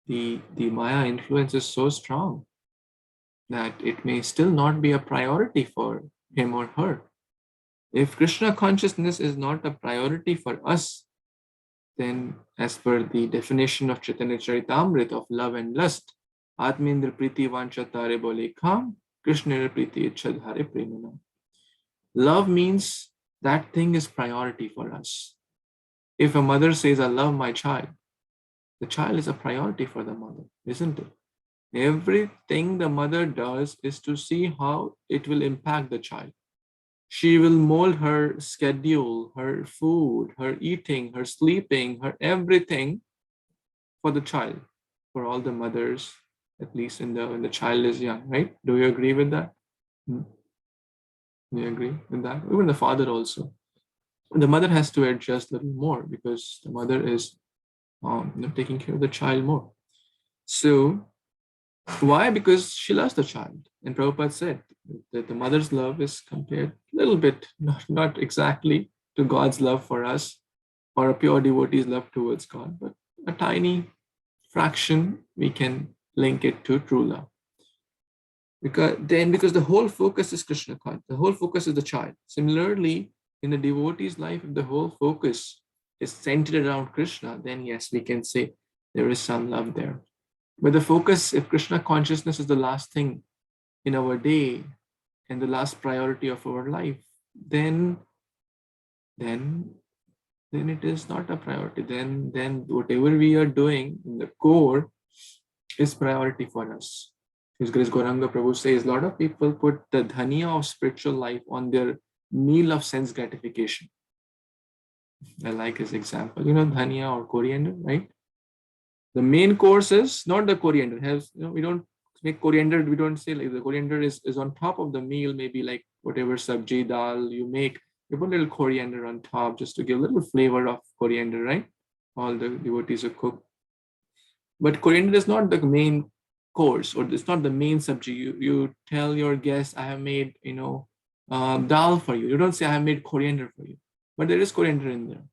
the Maya influence is so strong that it may still not be a priority for him or her. If Krishna consciousness is not a priority for us, then as per the definition of Chaitanya Charitamrita of love and lust, Atmendra Priti Vancha Tare Bole Kam, Krishna Priti Ichhadhare Premana. Love means that thing is priority for us. If a mother says, I love my child, the child is a priority for the mother, isn't it? Everything the mother does is to see how it will impact the child. She will mold her schedule, her food, her eating, her sleeping, her everything for the child, for all the mothers, at least when the child is young, right? Do you agree with that? Do you agree with that? Even the father also. The mother has to adjust a little more because the mother is taking care of the child more. So why? Because she loves the child. And Prabhupada said that the mother's love is compared a little bit, not exactly to God's love for us or a pure devotee's love towards God, but a tiny fraction we can link it to true love. Because the whole focus is Krishna consciousness, the whole focus is the child. Similarly, in the devotee's life, if the whole focus is centered around Krishna, then yes, we can say there is some love there. But the focus, if Krishna consciousness is the last thing in our day and the last priority of our life, then it is not a priority. Then whatever we are doing in the core is priority for us. His Grace Gauranga Prabhu says a lot of people put the dhaniya of spiritual life on their meal of sense gratification. I like his example. Dhaniya or coriander, right? The main course is not the coriander. We don't make coriander. We don't say like the coriander is on top of the meal. Maybe like whatever sabji dal you make, you put a little coriander on top just to give a little flavor of coriander, right? All the devotees who cook. But coriander is not the main course, or it's not the main sabji. You tell your guests, I have made dal for you. You don't say I have made coriander for you, but there is coriander in there,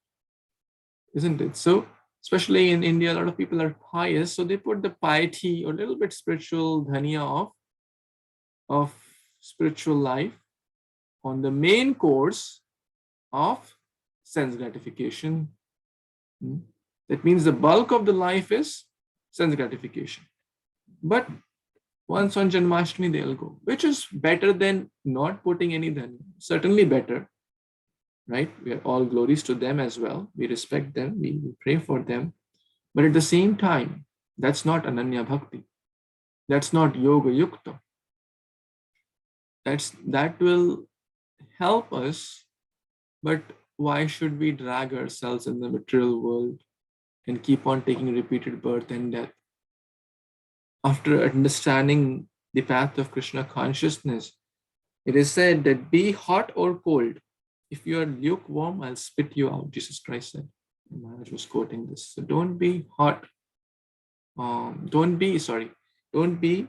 isn't it? So especially in India, a lot of people are pious, so they put the piety or a little bit spiritual dhaniya of spiritual life on the main course of sense gratification. That means the bulk of the life is sense gratification. But once on Janmashtami, they'll go, which is better than not putting any dhaniya. Certainly better, right? We are all glories to them as well. We respect them, we pray for them. But at the same time, that's not Ananya Bhakti. That's not yoga yukta. That will help us, but why should we drag ourselves in the material world and keep on taking repeated birth and death? After understanding the path of Krishna consciousness, it is said that be hot or cold. If you are lukewarm, I'll spit you out, Jesus Christ said. Maharaj was quoting this. So don't be hot. Don't be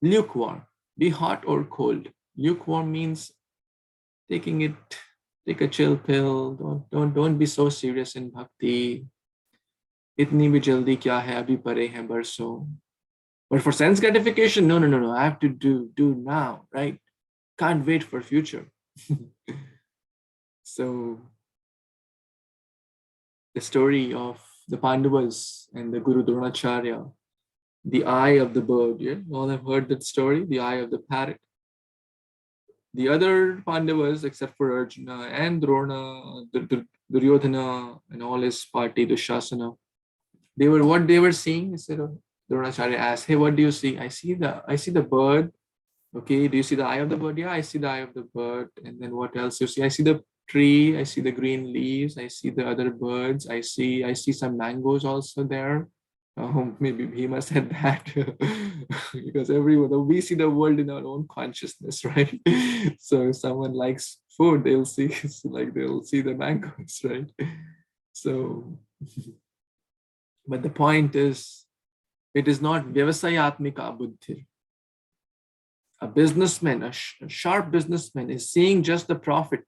lukewarm. Be hot or cold. Lukewarm means take a chill pill. Don't be so serious in bhakti. Itni bhi jaldi kya hai, abhi pare hain barso. But for sense gratification, no. I have to do now, right? Can't wait for future. So the story of the Pandavas and the Guru Dronacharya, the eye of the bird. Yeah, you all have heard that story, the eye of the parrot. The other Pandavas, except for Arjuna and Drona, Duryodhana, and all his party, Dushasana, what they were seeing. Instead of Dronacharya asked, "Hey, what do you see?" I see the bird. Okay, do you see the eye of the bird? Yeah, I see the eye of the bird. And then what else you see? I see the tree. I see the green leaves. I see the other birds. I see some mangoes also there. Maybe Bhima said that because everyone, we see the world in our own consciousness, right? So if someone likes food, they'll see the mangoes, right? So, but the point is, it is not vyavasayatmika buddhi. A businessman, a sharp businessman, is seeing just the profit.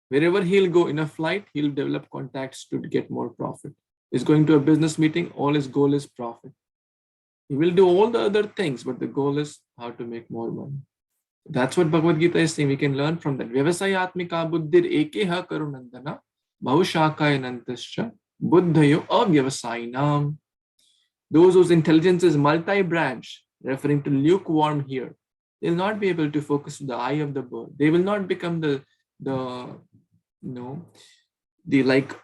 Wherever he'll go in a flight, he'll develop contacts to get more profit. He's going to a business meeting, all his goal is profit. He will do all the other things, but the goal is how to make more money. That's what Bhagavad-Gita is saying. We can learn from that. Vyavasayatmika buddhir ekeha karunandana bhavushakayanantascha buddhayo avyavasayinam. Those whose intelligence is multi-branch, referring to lukewarm here, they'll not be able to focus on the eye of the bird. They will not become the like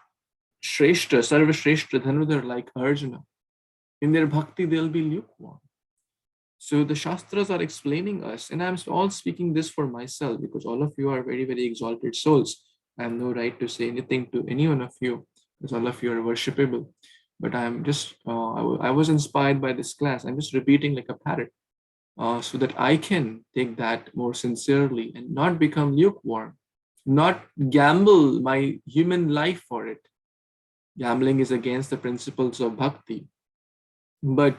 Shrestha, Sarva Shrestha, Dhanudhar, like Arjuna. In their bhakti, they'll be lukewarm. So the Shastras are explaining us, and I'm all speaking this for myself because all of you are very, very exalted souls. I have no right to say anything to any one of you because all of you are worshipable. But I'm just, I was inspired by this class. I'm just repeating like a parrot so that I can take that more sincerely and not become lukewarm, not gamble my human life for it. Gambling is against the principles of bhakti. But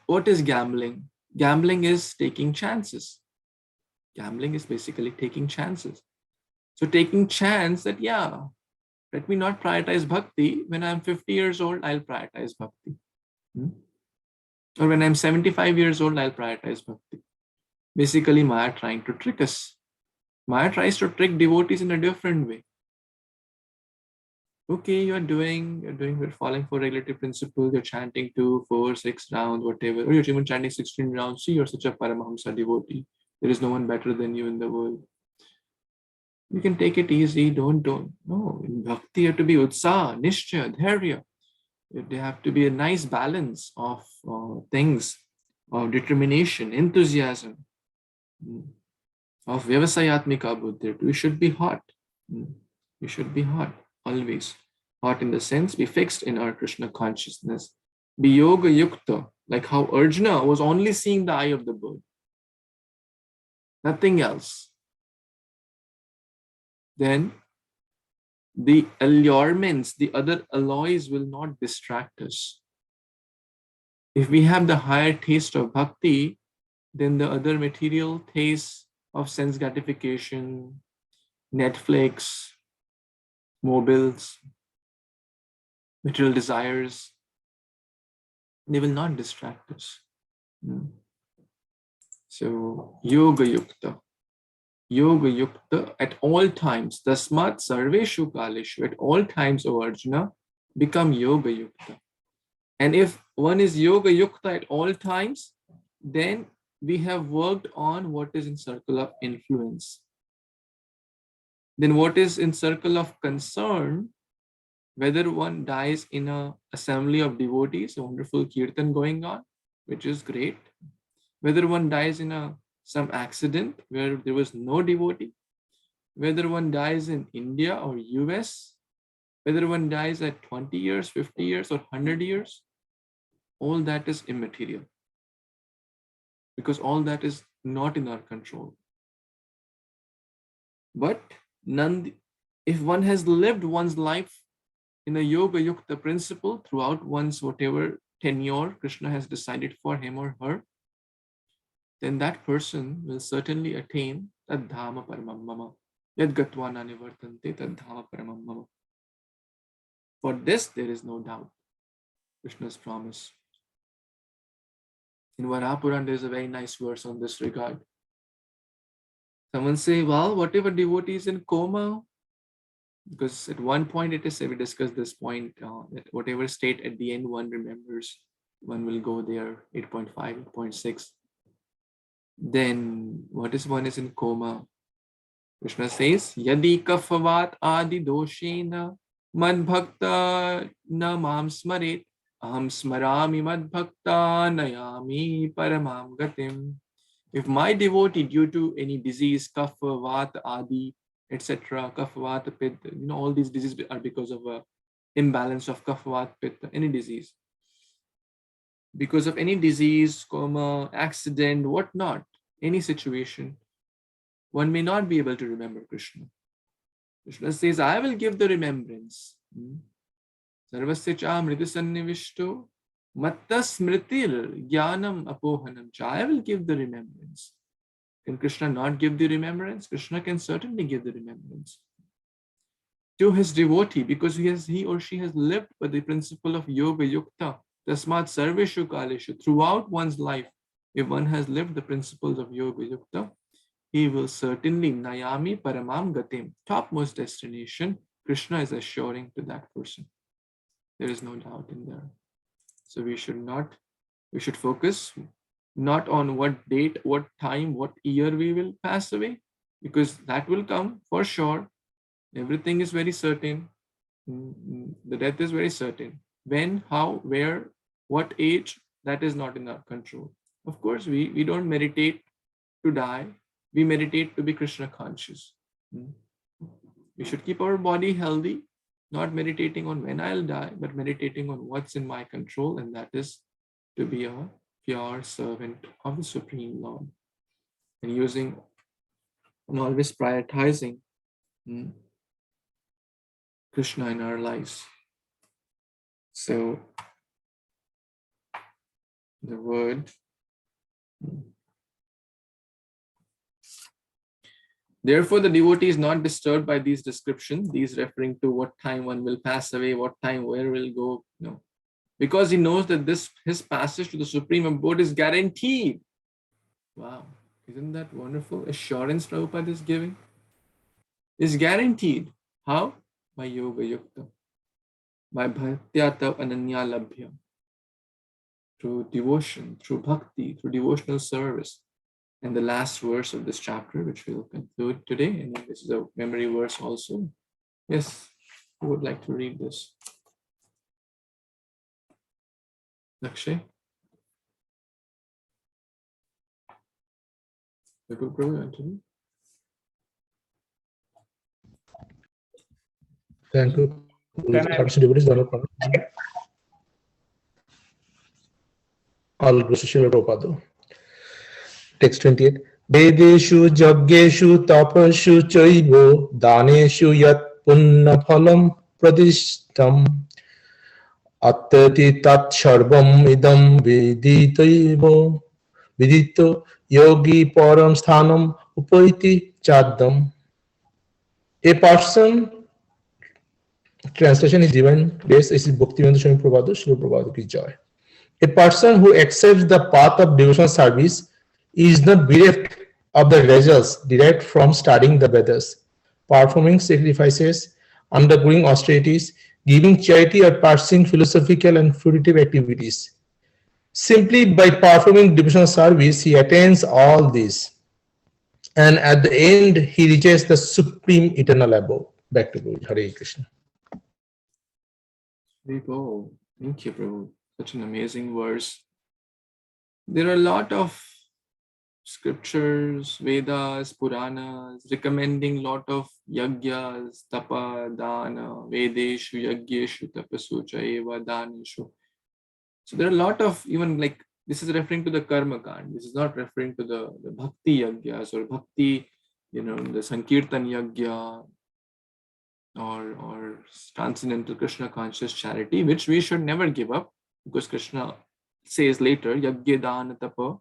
what is gambling? Gambling is taking chances. Gambling is basically taking chances. So taking chance that, yeah, let me not prioritize bhakti. When I'm 50 years old, I'll prioritize bhakti. Or when I'm 75 years old, I'll prioritize bhakti. Basically, Maya trying to trick us. Maya tries to trick devotees in a different way. Okay, you're falling for regulative principles, you're chanting 2, 4, 6 rounds, whatever, or you're even chanting 16 rounds. See, you're such a Paramahamsa devotee. There is no one better than you in the world. You can take it easy, don't. No, in bhakti, you have to be utsaha, nishcha, dharya. There have to be a nice balance of things, of determination, enthusiasm, of vyavasayatmika buddhi. We should be hot. We should be hot, always. Hot in the sense, be fixed in our Krishna consciousness. Be yoga yukta, like how Arjuna was only seeing the eye of the bird. Nothing else. Then the allurements, the other alloys will not distract us. If we have the higher taste of bhakti, then the other material taste of sense gratification, Netflix, mobiles, material desires, they will not distract us. So, yoga yukta at all times, tasmat sarveshu kaleshu, at all times, O Arjuna, become yoga yukta. And if one is yoga yukta at all times, then we have worked on what is in circle of influence. Then what is in circle of concern, whether one dies in an assembly of devotees, a wonderful kirtan going on, which is great. Whether one dies in some accident where there was no devotee, whether one dies in India or US, whether one dies at 20 years, 50 years, or 100 years, all that is immaterial, because all that is not in our control. But if one has lived one's life in a yoga yukta principle throughout one's whatever tenure Krishna has decided for him or her, then that person will certainly attain tadhama paramam mama. Yad gatva na nivartante tadhama paramam mama. For this, there is no doubt. Krishna's promise. In Varapuran, there is a very nice verse on this regard. Someone say, well, whatever devotee is in coma, because at one point it is said, we discussed this point, that whatever state at the end one remembers, one will go there, 8.5, 8.6. Then what is one is in coma? Krishna says, Yadi kafavat adi doshena mad bhakta na mam smaret aham smarami mad bhakta nayami paramam gatim. If my devotee, due to any disease, kapha, vata, adi, etc., kapha, vata, pitta, all these diseases are because of a imbalance of kapha, vata, pitta, any disease. Because of any disease, coma, accident, whatnot, any situation, one may not be able to remember Krishna. Krishna says, I will give the remembrance. Sarvasya cha mridasannivishto matta smritir jnanam apohanam cha. I will give the remembrance. Can Krishna not give the remembrance? Krishna can certainly give the remembrance to his devotee, because he or she has lived by the principle of yoga yukta. Tasmat sarveshu kaleshu. Throughout one's life, if one has lived the principles of yoga yukta, he will certainly nayami paramam gatim, topmost destination, Krishna is assuring to that person. There is no doubt in there. So we should focus not on what date, what time, what year we will pass away, because that will come for sure. Everything is very certain. The death is very certain. When, how, where, what age, that is not in our control. Of course, we don't meditate to die. We meditate to be Krishna conscious. We should keep our body healthy, not meditating on when I'll die, but meditating on what's in my control, and that is to be a pure servant of the Supreme Lord, and using and always prioritizing Krishna in our lives. So the word therefore, the devotee is not disturbed by these descriptions, these referring to what time one will pass away, what time, where will go. No, because he knows that his passage to the Supreme Abode is guaranteed. Wow, isn't that wonderful assurance Prabhupada is giving? Is guaranteed. How? By yoga yukta, by bhaktya ananya labhya, through devotion, through bhakti, through devotional service. And the last verse of this chapter, which we'll conclude today, and this is a memory verse also. Yes, who would like to read this? Lakshay? Thank you. Can I? All Srila Prabhupada. Text 28. Vedeshu yajneshu tapashu chaivo daneshu yat punna phalam pradishtam attati tat sarvam idam vidito yogi param sthanam upaiti chaddam. A person, translation is given, this is Bhaktivedanta Swami Prabhupada, Srila Prabhupada ki jai. A person who accepts the path of devotional service is not bereft of the results derived from studying the Vedas, performing sacrifices, undergoing austerities, giving charity, or pursuing philosophical and fruitive activities. Simply by performing devotional service, he attains all these. And at the end, he reaches the supreme eternal abode. Back to Guru. Hare Krishna. There you go. Thank you, Prabhu. Such an amazing verse. There are a lot of scriptures, Vedas, Puranas, recommending lot of yagyas, tapa, dana, vedeshu, yagyeshu, tapasu, chaiva, daneshu. So there are a lot of, even like, this is referring to the karma kand. This is not referring to the bhakti yagyas or bhakti, the sankirtan yagya or transcendental Krishna conscious charity, which we should never give up, because Krishna says later, yagya dana tapa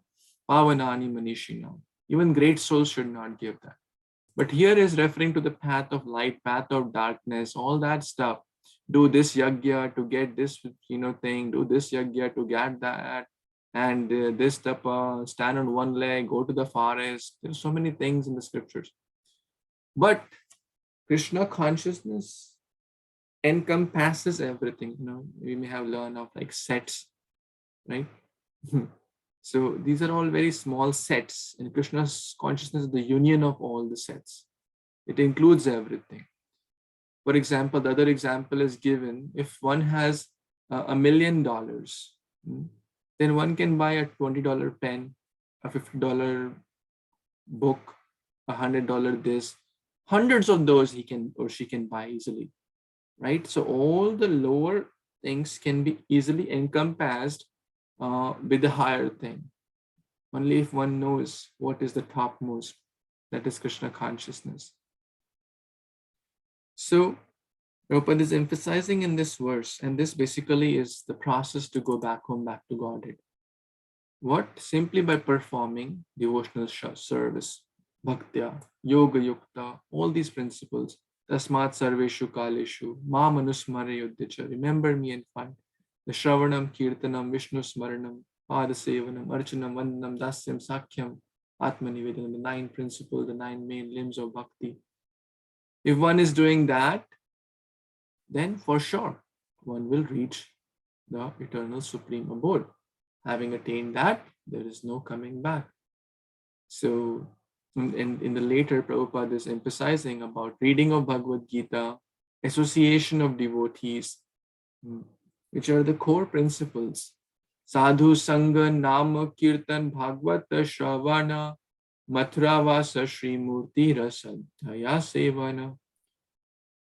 pavanani manishina. Even great souls should not give that. But here is referring to the path of light, path of darkness, all that stuff. Do this yagya to get this, thing. Do this yagya to get that, and this tapa. Stand on one leg. Go to the forest. There's so many things in the scriptures. But Krishna consciousness encompasses everything. We may have learned of like sets, right? So these are all very small sets, and Krishna's consciousness is the union of all the sets. It includes everything. For example, the other example is given, if one has $1 million, then one can buy a $20 pen, a $50 book, a $100 this, hundreds of those he can or she can buy easily, right? So all the lower things can be easily encompassed with the higher thing. Only if one knows what is the topmost, that is Krishna consciousness. So Prabhupada is emphasizing in this verse, and this basically is the process to go back home, back to Godhead. What? Simply by performing devotional service, bhaktya, yoga yukta, all these principles. Tasmat sarveshu kaleshu, ma manusmare yuddhacha, remember me and find. The Shravanam, Kirtanam, Vishnu Smaranam, Padasevanam, Archanam, Vandanam, Dasyam, Sakhyam, Atmanivedanam, the 9 principles, the 9 main limbs of bhakti. If one is doing that, then for sure one will reach the eternal supreme abode. Having attained that, there is no coming back. So in the later, Prabhupada is emphasizing about reading of Bhagavad-Gita, association of devotees, which are the core principles. Sadhu Sangha Nama Kirtan Bhagavata Shravana Mathuravasa Sri Murti Rasadhaya Sevana.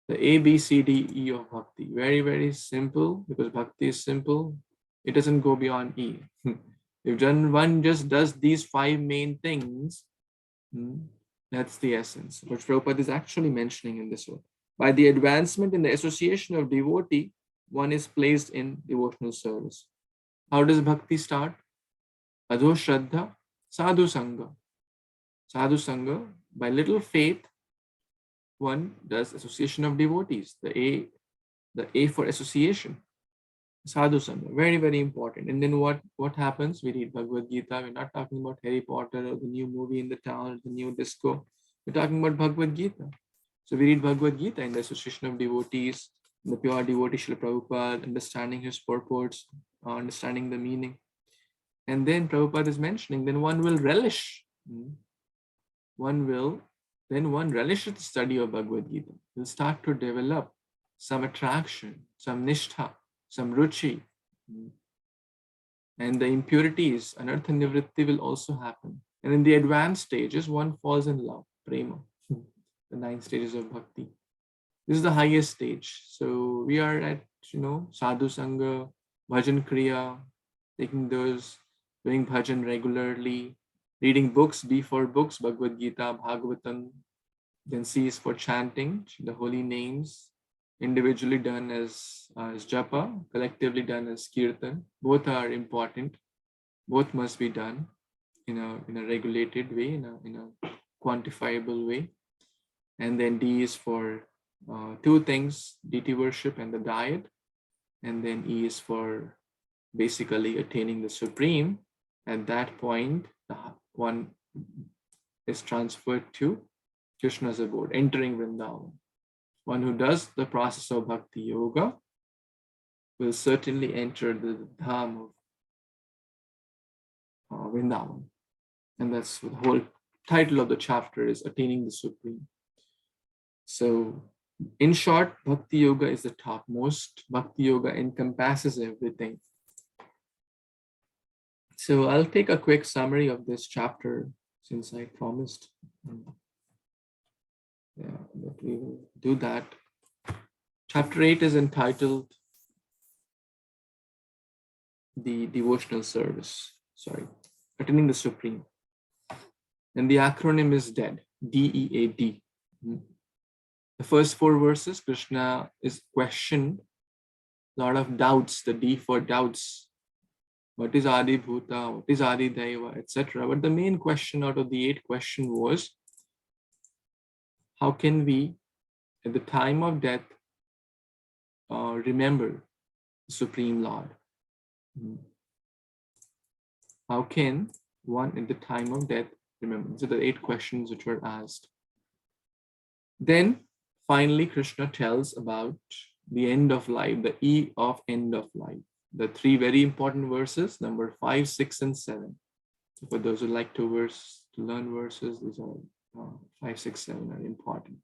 The A, B, C, D, E of Bhakti. Very, very simple, because Bhakti is simple. It doesn't go beyond E. If one just does these 5 main things, that's the essence. What Prabhupada is actually mentioning in this one. By the advancement in the association of devotee, one is placed in devotional service. How does Bhakti start? Adho Shraddha, Sadhu Sangha. Sadhu Sangha, by little faith, one does association of devotees. The A for association. Sadhu Sangha, very, very important. And then what happens? We read Bhagavad Gita. We're not talking about Harry Potter or the new movie in the town or the new disco. We're talking about Bhagavad Gita. So we read Bhagavad Gita in the association of devotees, the pure devotee Srila Prabhupada, understanding his purports, understanding the meaning. And then Prabhupada is mentioning, then one will relish. One relishes the study of Bhagavad Gita. Will start to develop some attraction, some nishtha, some ruchi. And the impurities, anartha nivritti, will also happen. And in the advanced stages, one falls in love, prema, the 9 stages of bhakti. This is the highest stage. So we are at, sadhu sangha, bhajan kriya, taking those, doing bhajan regularly, reading books, B for books, Bhagavad Gita, Bhagavatam. Then C is for chanting, the holy names, individually done as japa, collectively done as kirtan. Both are important. Both must be done in a regulated way, in a quantifiable way. And then D is for 2 things, deity worship and the diet. And then E is for basically attaining the supreme. At that point, one is transferred to Krishna's abode, entering Vrindavan. One who does the process of bhakti yoga will certainly enter the dham of Vrindavan. And that's the whole title of the chapter is Attaining the Supreme. So in short, bhakti yoga is the topmost. Bhakti yoga encompasses everything. So I'll take a quick summary of this chapter since I promised. Yeah, but we will do that. Chapter 8 is entitled The Devotional Service. Sorry, Attaining the Supreme. And the acronym is DEAD, D-E-A-D. The first 4 verses, Krishna is questioned, a lot of doubts, the D for doubts. What is Adi Bhuta? What is Adi Deva, etc. But the main question out of the 8 questions was, how can we, at the time of death, remember the Supreme Lord? How can one, at the time of death, remember? So the 8 questions which were asked. Then, finally, Krishna tells about the end of life, the E of end of life. The 3 very important verses, number 5, 6, and 7. So for those who like to learn verses, these are 5, 6, 7 are important.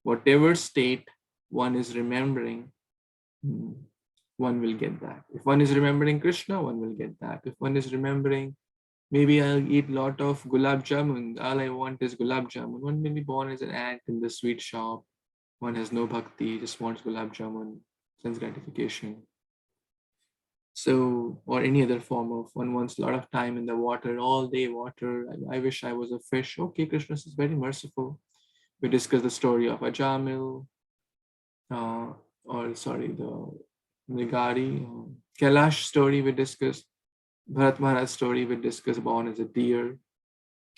Whatever state one is remembering, one will get that. If one is remembering Krishna, one will get that. If one is remembering, maybe I'll eat a lot of gulab jamun, all I want is gulab jamun. One may be born as an ant in the sweet shop. One has no bhakti, just wants gulab jamun, sense gratification. So, or any other form of, one wants a lot of time in the water, all day water. I wish I was a fish. Okay, Krishna is very merciful. We discuss the story of Ajamil, the Nigari, Kailash story we discussed, Bharat Maharaj story we discussed, born as a deer,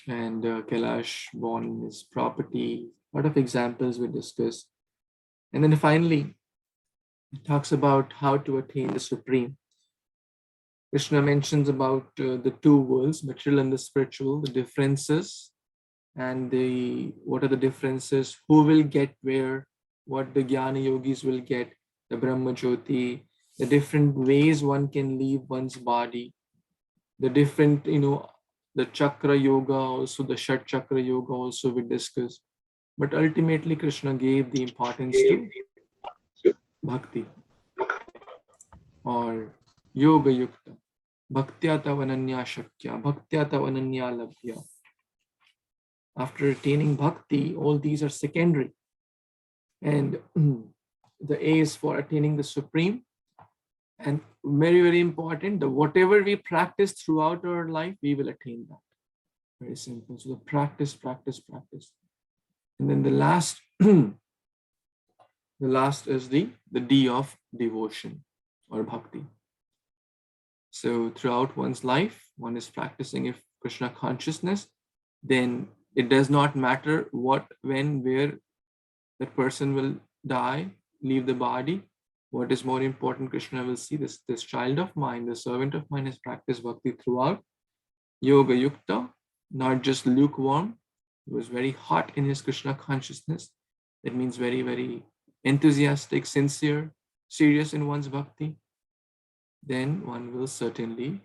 and Kailash born in his property. A lot of examples we discussed. And then finally, it talks about how to attain the Supreme. Krishna mentions about the 2 worlds, material and the spiritual, the differences, and what are the differences, who will get where, what the Jnana Yogis will get, the Brahma Jyoti, the different ways one can leave one's body, the different, the Chakra Yoga also, the Shat Chakra Yoga also we discussed. But ultimately, Krishna gave the importance to Bhakti or Yoga Yukta. Bhaktya tavananya shakya, bhaktya tavananya labhya. After attaining bhakti, all these are secondary. And the A is for attaining the Supreme. And very, very important, that whatever we practice throughout our life, we will attain that. Very simple. So the practice. And then the last, the last is the D of devotion or bhakti. So throughout one's life, one is practicing if Krishna consciousness, then it does not matter what, when, where that person will die, leave the body. What is more important, Krishna will see this child of mine, the servant of mine has practiced bhakti throughout. Yoga Yukta, not just lukewarm. He was very hot in his Krishna consciousness. That means very, very enthusiastic, sincere, serious in one's bhakti. Then one will certainly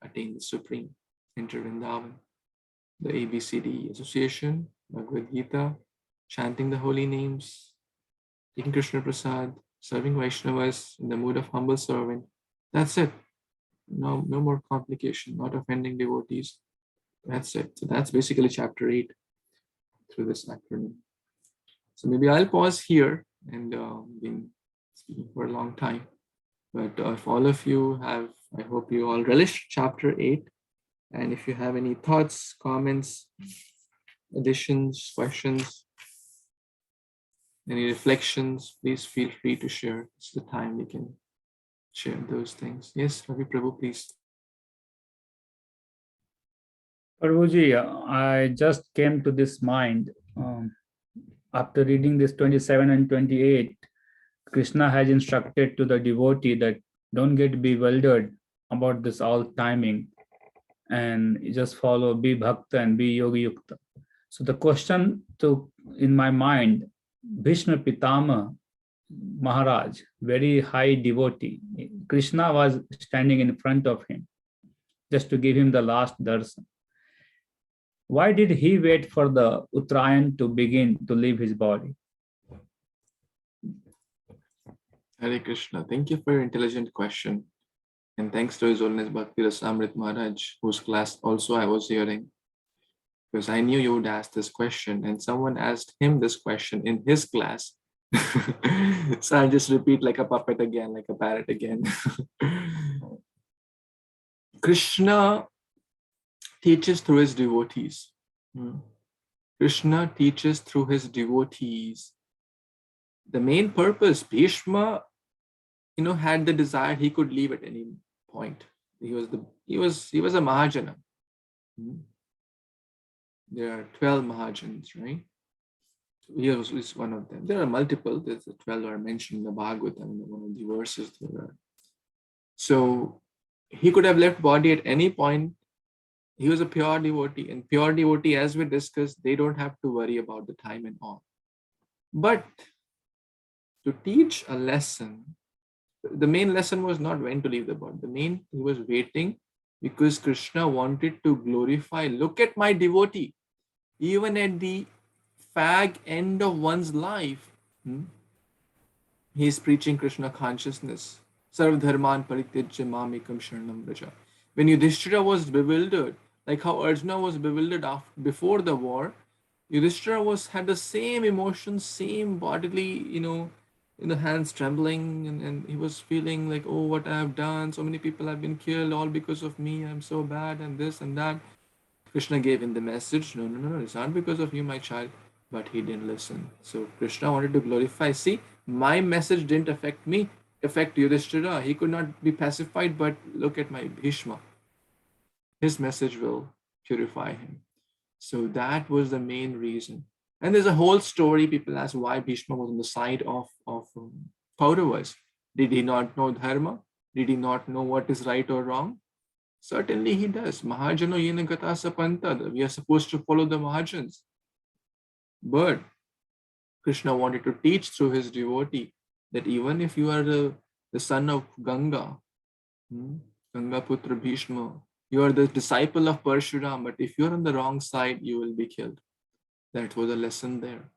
attain the Supreme, enter Vrindavan. The ABCD association, Bhagavad-Gita, chanting the holy names, taking Krishna Prasad, serving Vaishnavas in the mood of humble servant. That's it. No more complication, not offending devotees. That's it. So that's basically chapter 8 through this acronym. So maybe I'll pause here, and been speaking for a long time. But if all of you have, I hope you all relish chapter 8. And if you have any thoughts, comments, additions, questions, any reflections, please feel free to share. It's the time we can share those things. Yes, Ravi Prabhu, please. Prabhuji, I just came to this mind after reading this 27 and 28. Krishna has instructed to the devotee that don't get bewildered about this all timing, and just follow, be bhakta and be yogi yukta. So the question in my mind, Bhishma Pitama Maharaj, very high devotee, Krishna was standing in front of him just to give him the last darshan. Why did he wait for the Uttarayan to begin to leave his body? Hare Krishna. Thank you for your intelligent question. And thanks to His Holiness Bhakti Rasamrit Maharaj, whose class also I was hearing, because I knew you would ask this question, and someone asked him this question in his class. So I'll just repeat like a puppet again, like a parrot again. Krishna teaches through his devotees. Krishna teaches through his devotees. The main purpose, Bhishma, had the desire he could leave at any point. He was a Mahajana. There are 12 Mahajans, right? He is one of them. There are multiple. There's the 12 are mentioned in the Bhagavatam, in one of the verses there are. So he could have left body at any point. He was a pure devotee, and pure devotee, as we discussed, they don't have to worry about the time and all. But to teach a lesson, the main lesson was not when to leave the body. He was waiting because Krishna wanted to glorify. Look at my devotee. Even at the fag end of one's life, he is preaching Krishna consciousness. Sarv dharman parityajya mamekam sharanam vraja. When Yudhishthira was bewildered, like how Arjuna was bewildered before the war, Yudhishthira had the same emotions, same bodily, the hands trembling, and he was feeling like, oh, what I have done, so many people have been killed, all because of me, I'm so bad, and this and that. Krishna gave him the message, no, it's not because of you, my child, but he didn't listen. So Krishna wanted to glorify, see, my message didn't affect me, affect Yudhishthira. He could not be pacified, but look at my Bhishma. His message will purify him. So that was the main reason. And there's a whole story. People ask why Bhishma was on the side of Kauravas. Did he not know dharma? Did he not know what is right or wrong? Certainly he does. Mahajano yena gata sapanta. We are supposed to follow the Mahajans. But Krishna wanted to teach through his devotee that even if you are the son of Ganga, Ganga Putra Bhishma, you are the disciple of Parshuram, but if you're on the wrong side, you will be killed. That was a lesson there.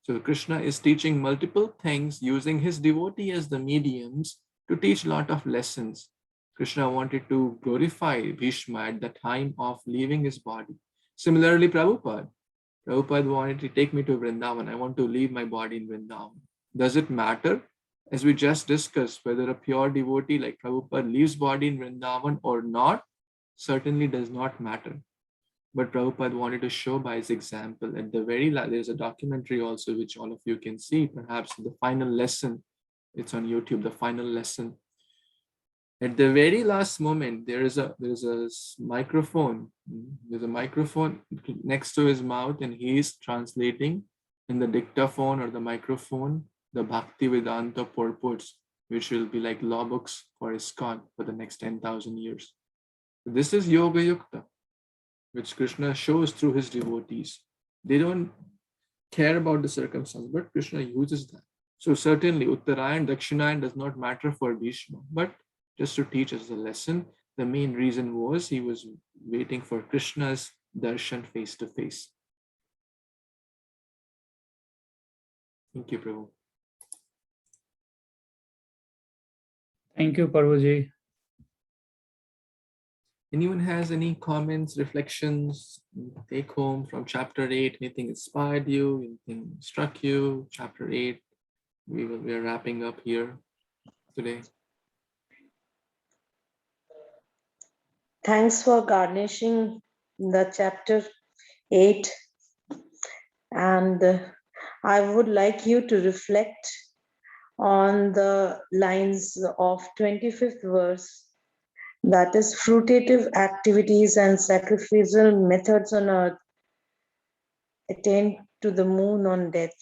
So Krishna is teaching multiple things using his devotee as the mediums to teach a lot of lessons. Krishna wanted to glorify Bhishma at the time of leaving his body. Similarly, Prabhupada wanted to take me to Vrindavan. I want to leave my body in Vrindavan. Does it matter? As we just discussed, whether a pure devotee like Prabhupada leaves body in Vrindavan or not, certainly does not matter. But Prabhupada wanted to show by his example. At the very last, there's a documentary also, which all of you can see, perhaps the final lesson. It's on YouTube, the final lesson. At the very last moment, there's a microphone. There's a microphone next to his mouth, and he's translating in the dictaphone or the microphone the Bhakti Vedanta purports, which will be like law books for ISKCON for the next 10,000 years. This is Yoga Yukta, which Krishna shows through his devotees. They don't care about the circumstance, but Krishna uses that. So certainly Uttarayan, Dakshinayan does not matter for Bhishma, but just to teach us the lesson, the main reason was he was waiting for Krishna's darshan face to face. Thank you, Prabhu. Thank you, Prabhuji. Anyone has any comments, reflections, take home from chapter 8? Anything inspired you? Anything struck you? Chapter 8. We are wrapping up here today. Thanks for garnishing the chapter 8. And I would like you to reflect on the lines of 25th verse. That is, fruitative activities and sacrificial methods on earth attain to the moon on death,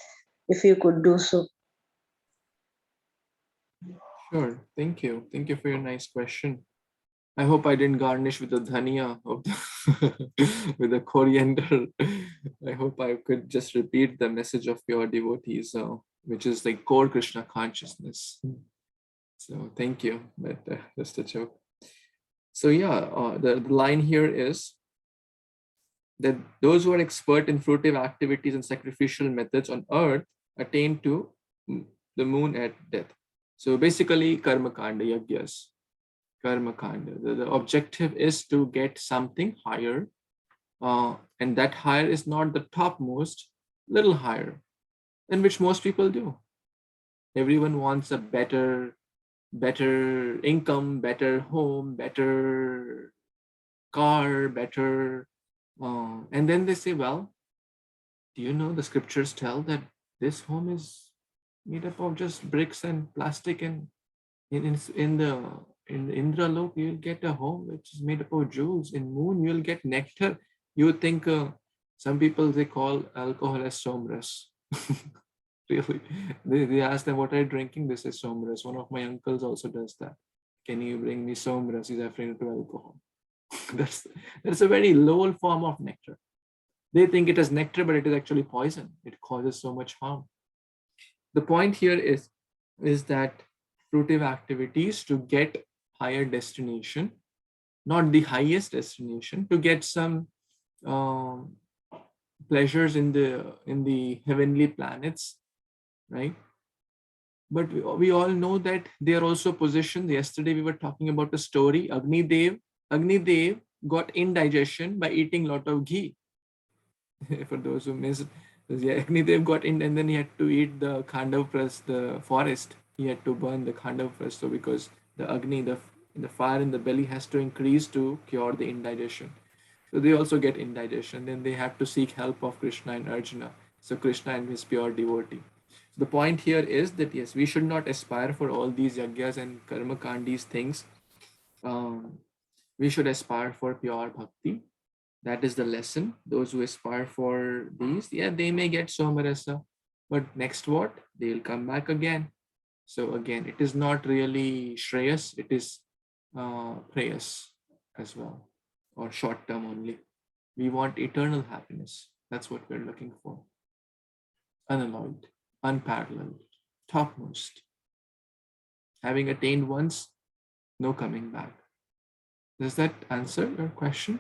if you could do so. Sure. Thank you. Thank you for your nice question. I hope I didn't garnish with the dhania of with the coriander. I hope I could just repeat the message of your devotees, which is like core Krishna consciousness. So thank you. But just a joke. So yeah, the line here is that those who are expert in fruitive activities and sacrificial methods on earth attain to the moon at death. So basically, karma kanda, yagyas. karma kanda. The objective is to get something higher, and that higher is not the topmost, little higher, and which most people do. Everyone wants a better income, better home, better car, better, and then they say, well, do you know the scriptures tell that this home is made up of just bricks and plastic, and in the Indra Lok you'll get a home which is made up of jewels. In moon you'll get nectar. You would think some people, they call alcohol as somras. Really, they ask them, what are you drinking? This is somras. One of my uncles also does that. Can you bring me somras? He's afraid to alcohol. that's a very low form of nectar. They think it is nectar, but it is actually poison. It causes so much harm. The point here is that fruitive activities to get higher destination, not the highest destination, to get some pleasures in the heavenly planets, right? But we all know that they are also positioned. Yesterday we were talking about a story. Agni Dev got indigestion by eating a lot of ghee. For those who missed, Agni Dev got in, and then he had to eat the Khandav Pras, the forest. He had to burn the Khandav Pras, so because the Agni, the fire in the belly has to increase to cure the indigestion. So they also get indigestion. Then they have to seek help of Krishna and Arjuna. So Krishna and his pure devotee. So the point here is that yes, we should not aspire for all these yagyas and karma kandis things. We should aspire for pure bhakti. That is the lesson. Those who aspire for these, yeah, they may get somarasa, but next what? They'll come back again. So again, it is not really shreyas, it is prayas as well, or short term only. We want eternal happiness. That's what we're looking for. Unalloyed, unparalleled, topmost. Having attained once, no coming back. Does that answer your question?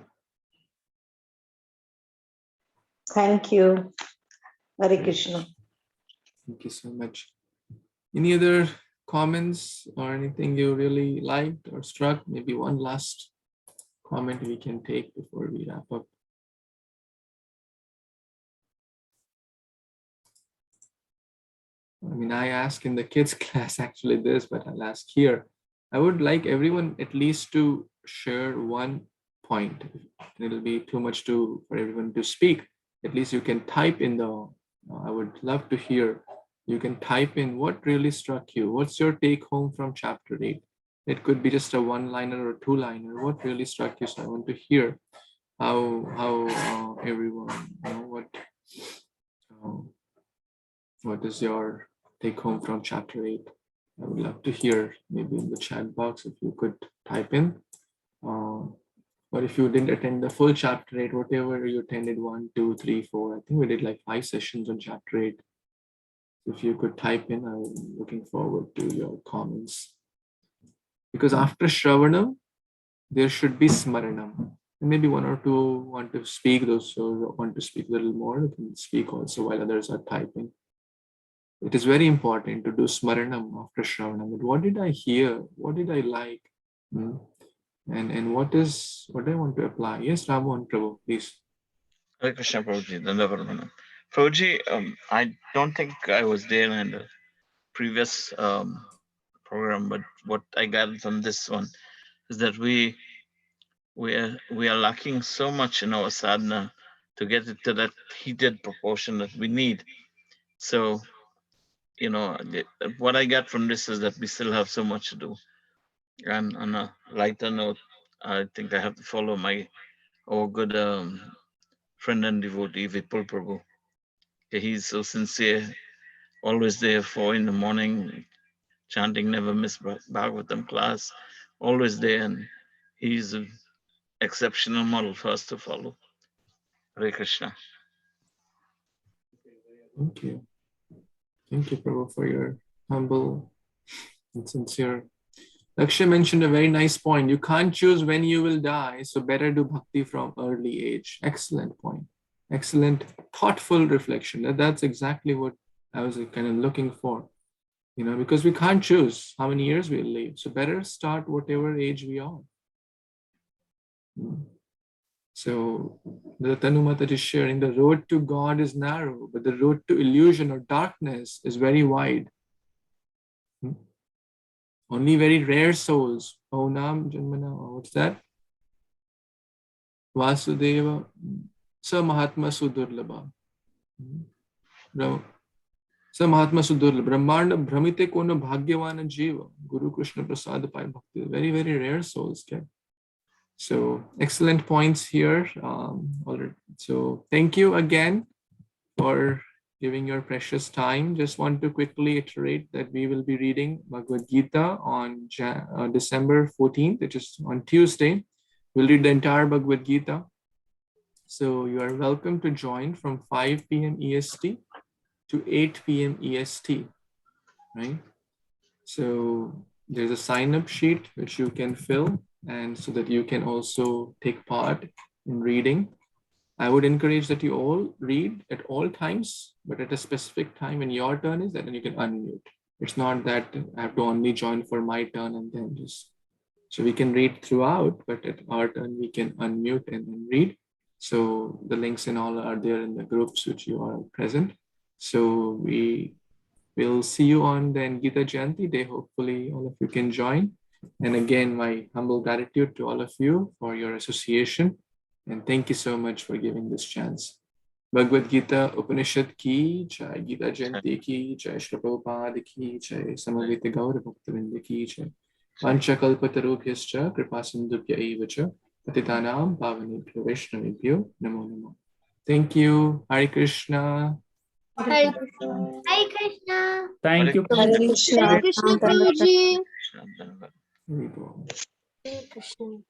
Thank you. Hare Krishna. Thank you so much. Any other comments or anything you really liked or struck? Maybe one last comment we can take before we wrap up. I mean, I ask in the kids class actually this, but I'll ask here. I would like everyone at least to share one point. It'll be too much for everyone to speak. At least you can type in I would love to hear. You can type in what really struck you. What's your take home from chapter 8? It could be just a one-liner or two-liner. What really struck you? So I want to hear how everyone, what is your take home from chapter 8? I would love to hear, maybe in the chat box, if you could type in. Or if you didn't attend the full chapter 8, whatever you attended, 1, 2, 3, 4. I think we did like 5 sessions on chapter 8. If you could type in, I'm looking forward to your comments. Because after Shravanam, there should be Smaranam. And maybe one or two want to speak. Those who want to speak a little more, you can speak also while others are typing. It is very important to do Smaranam after Shravanam. But what did I hear? What did I like? And what I want to apply? Yes, Ramu and Prabhu, please. Hare Krishna, Prabhuji. Dandavarmanam. Prabhuji, I don't think I was there in the previous program, but what I got from this one is that we are lacking so much in our sadhana to get it to that heated proportion that we need. So, what I got from this is that we still have so much to do. And on a lighter note, I think I have to follow our good friend and devotee, Vipul Prabhu. He's so sincere, always there 4 in the morning, chanting, never miss Bhagavatam class, always there, and he's an exceptional model for us to follow. Hare Krishna. Thank you. Thank you, Prabhu, for your humble and sincere. Lakshay mentioned a very nice point. You can't choose when you will die, so better do bhakti from early age. Excellent point. Excellent, thoughtful reflection. That's exactly what I was kind of looking for. because we can't choose how many years we'll live. So better start whatever age we are. So the Tanumata is sharing, the road to God is narrow, but the road to illusion or darkness is very wide. Only very rare souls. Onam Janmana, what's that? Vasudeva Sa Mahatma Sudurlabha. Sa Mahatma Sudurlabha. Brahmanda Brahmite Kono Bhagyavana Jiva. Guru Krishna Prasad Pai Bhakti. Very, very rare souls. Okay? So excellent points here. So thank you again for giving your precious time. Just want to quickly iterate that we will be reading Bhagavad Gita on December 14th, which is on Tuesday. We'll read the entire Bhagavad Gita. So you are welcome to join from 5 p.m. EST to 8 p.m. EST, right? So there's a sign-up sheet which you can fill, and so that you can also take part in reading. I would encourage that you all read at all times, but at a specific time when your turn is, then you can unmute. It's not that I have to only join for my turn and then just. So we can read throughout, but at our turn we can unmute and then read. So the links and all are there in the groups which you are present. So we will see you on the Gita Jayanti day. Hopefully all of you can join. And again, my humble gratitude to all of you for your association. And thank you so much for giving this chance. Bhagavad Gita Upanishad ki jai, Gita Jayanti ki jai, Srila Prabhupada ki jai, Samaveta Gaura Bhaktavinda ki jai. Vanchakalpatarubhyascha kripasindubhya evacha patitanam pavanebhyo vaishnavebhyo namo namo. Thank you. Hare Krishna. Hare Krishna. Hare Krishna. Thank you. Hare Hare Krishna. Krishna, Prabhuji. Here we go. Hare Krishna.